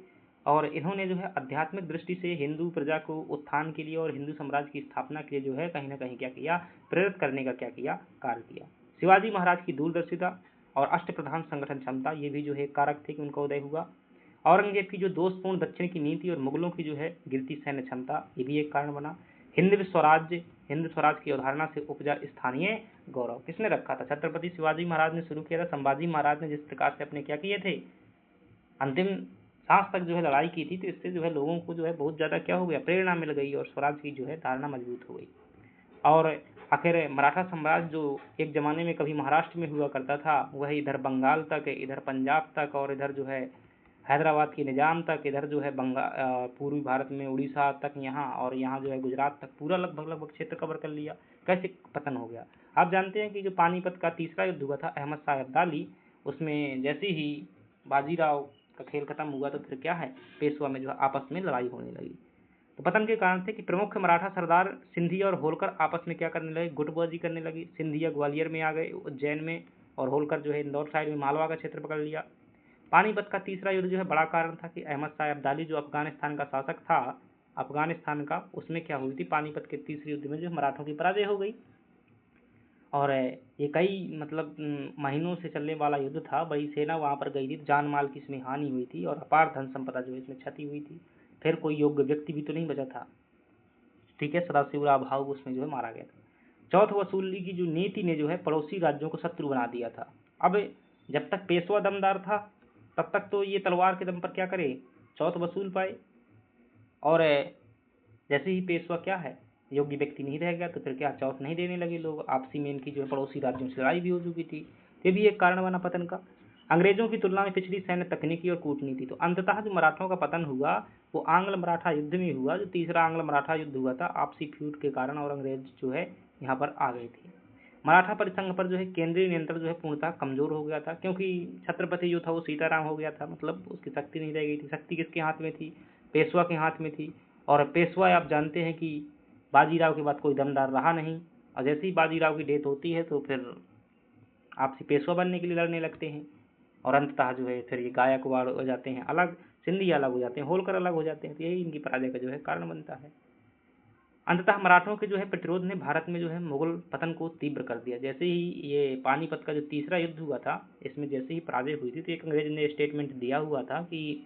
और इन्होंने जो है आध्यात्मिक दृष्टि से हिंदू प्रजा को उत्थान के लिए और हिंदू साम्राज्य की स्थापना के लिए जो है कहीं ना कहीं क्या किया, प्रेरित करने का क्या किया, कार्य किया। शिवाजी महाराज की दूरदर्शिता और अष्टप्रधान संगठन क्षमता, ये भी जो है कारक थे कि उनका उदय हुआ। औरंगजेब की जो दोषपूर्ण दक्षिण की नीति और मुगलों की जो है गिरती सैन्य क्षमता, ये भी एक कारण बना। हिंद स्वराज की अवधारणा से उपजा स्थानीय गौरव, किसने रखा था, छत्रपति शिवाजी महाराज ने शुरू किया था। संभाजी महाराज ने जिस प्रकार से अपने क्या किए थे, अंतिम सांस तक जो है लड़ाई की थी, तो इससे जो है लोगों को जो है बहुत ज़्यादा क्या हो गया, प्रेरणा मिल गई, और स्वराज की जो है धारणा मजबूत हो गई। और आखिर मराठा साम्राज्य जो एक ज़माने में कभी महाराष्ट्र में हुआ करता था, वह इधर बंगाल तक, इधर पंजाब तक, और इधर जो है हैदराबाद के निजाम तक, इधर जो है पूर्वी भारत में उड़ीसा तक यहाँ, और यहाँ जो है गुजरात तक पूरा लगभग क्षेत्र कवर कर लिया। कैसे पतन हो गया, आप जानते हैं कि जो पानीपत का तीसरा युद्ध हुआ था अहमद शाह अब्दाली, उसमें जैसे ही बाजीराव का खेल खत्म हुआ तो फिर क्या है, पेशवा में जो आपस में लड़ाई होने लगी। तो पतन के कारण थे कि प्रमुख मराठा सरदार सिंधिया और होलकर आपस में क्या करने लगे, गुटबाजी करने लगी। सिंधिया ग्वालियर में आ गए, उज्जैन में, और होलकर जो है इंदौर साइड में मालवा का क्षेत्र पकड़ लिया। पानीपत का तीसरा युद्ध जो है बड़ा कारण था कि अहमद शाह अब्दाली जो अफगानिस्तान का शासक था, अफगानिस्तान का, उसमें क्या हुई थी, पानीपत के तीसरे युद्ध में जो मराठों की पराजय हो गई। और ये कई मतलब महीनों से चलने वाला युद्ध था, बड़ी सेना वहाँ पर गई थी, जान माल की इसमें हानि हुई थी, और अपार धन संपदा जो है इसमें क्षति हुई थी। फिर कोई योग्य व्यक्ति भी तो नहीं बचा था, ठीक है, सदाशिवराव भाऊ उसमें जो है मारा गया था। चौथ वसूली की जो नीति ने जो है पड़ोसी राज्यों को शत्रु बना दिया था। अब जब तक पेशवा दमदार था तब तक तो ये तलवार के दम पर क्या करे, चौथ वसूल पाए, और जैसे ही पेशवा क्या है योग्य व्यक्ति नहीं रह गया तो फिर क्या, चौथ नहीं देने लगे लोग, आपसी में इनकी जो है पड़ोसी राज्यों से लड़ाई भी हो चुकी थी। ये भी एक कारण बना पतन का। अंग्रेजों की तुलना में पिछड़ी सैन्य तकनीकी और कूटनीति, तो अंततः जो मराठों का पतन हुआ वो आंग्ल मराठा युद्ध में हुआ, जो तीसरा आंग्ल मराठा युद्ध हुआ था, आपसी फ्यूट के कारण, और अंग्रेज जो है यहाँ पर आ गए थे। मराठा परिसंघ पर जो है केंद्रीय नियंत्रण जो है पूर्णतः कमजोर हो गया था, क्योंकि छत्रपति जो था वो सीताराम हो गया था, मतलब उसकी शक्ति नहीं रह गई थी। शक्ति किसके हाथ में थी, पेशवा के हाथ में थी, और पेशवा आप जानते हैं कि बाजीराव के बाद कोई दमदार रहा नहीं, और जैसे ही बाजीराव की डेथ होती है तो फिर आपसी पेशवा बनने के लिए लड़ने लगते हैं, और अंततः जो है फिर ये गायकवाड़ हो जाते हैं अलग, सिंधिया अलग हो जाते हैं, होलकर अलग हो जाते हैं, तो यही इनकी पराजय का जो है कारण बनता है। अंततः मराठों के जो है प्रतिरोध ने भारत में जो है मुगल पतन को तीव्र कर दिया। जैसे ही ये पानीपत का जो तीसरा युद्ध हुआ था, इसमें जैसे ही पराजय हुई थी तो एक अंग्रेज ने स्टेटमेंट दिया हुआ था कि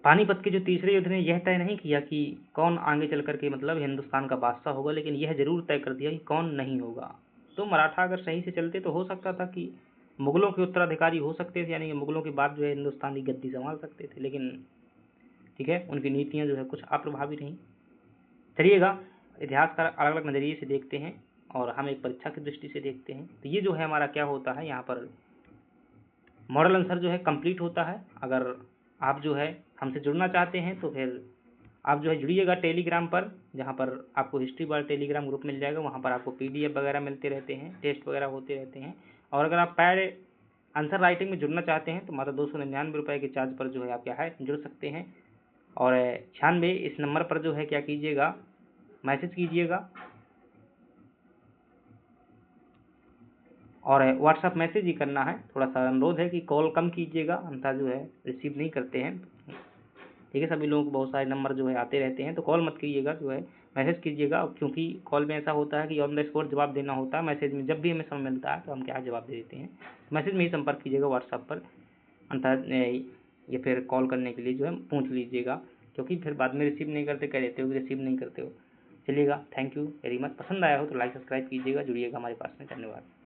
पानीपत के जो तीसरे युद्ध ने यह तय नहीं किया कि कौन आगे चल करके मतलब हिंदुस्तान का बादशाह होगा, लेकिन यह जरूर तय कर दिया कि कौन नहीं होगा। तो मराठा अगर सही से चलते तो हो सकता था कि मुगलों के उत्तराधिकारी हो सकते थे, यानी कि मुगलों के बाद जो है हिंदुस्तान की गद्दी संभाल सकते थे, लेकिन ठीक है उनकी नीतियाँ जो है कुछ अप्रभावी रहीं। चलिएगा, इतिहास का अलग अलग नज़रिए से देखते हैं और हम एक परीक्षा की दृष्टि से देखते हैं। तो ये जो है हमारा क्या होता है, यहाँ पर मॉडल आंसर जो है कंप्लीट होता है। अगर आप जो है हमसे जुड़ना चाहते हैं तो फिर आप जो है जुड़िएगा टेलीग्राम पर, जहाँ पर आपको हिस्ट्री वाला टेलीग्राम ग्रुप मिल जाएगा। वहाँ पर आपको PDF वगैरह मिलते रहते हैं, टेस्ट वगैरह होते रहते हैं। और अगर आप पैड आंसर राइटिंग में जुड़ना चाहते हैं तो मात्र 299 रुपये के चार्ज पर जो है आप क्या है जुड़ सकते हैं। और 96 इस नंबर पर जो है क्या कीजिएगा, मैसेज कीजिएगा और व्हाट्सअप मैसेज ही करना है। थोड़ा सा अनुरोध है कि कॉल कम कीजिएगा, अन्यथा जो है रिसीव नहीं करते हैं। ठीक है, सभी लोगों को बहुत सारे नंबर जो है आते रहते हैं, तो कॉल मत कीजिएगा, जो है मैसेज कीजिएगा। क्योंकि कॉल में ऐसा होता है कि ऑन द स्पॉट जवाब देना होता है, मैसेज में जब भी हमें समय मिलता है तो हम क्या जवाब दे देते हैं। मैसेज में ही संपर्क कीजिएगा व्हाट्सअप पर, अन्यथा ये फिर कॉल करने के लिए जो है पूछ लीजिएगा, क्योंकि फिर बाद में रिसीव नहीं करते, कह देते हो कि रिसीव नहीं करते हो। चलिएगा, थैंक यू वेरी मच। पसंद आया हो तो लाइक सब्सक्राइब कीजिएगा, जुड़िएगा हमारे पास में। धन्यवाद।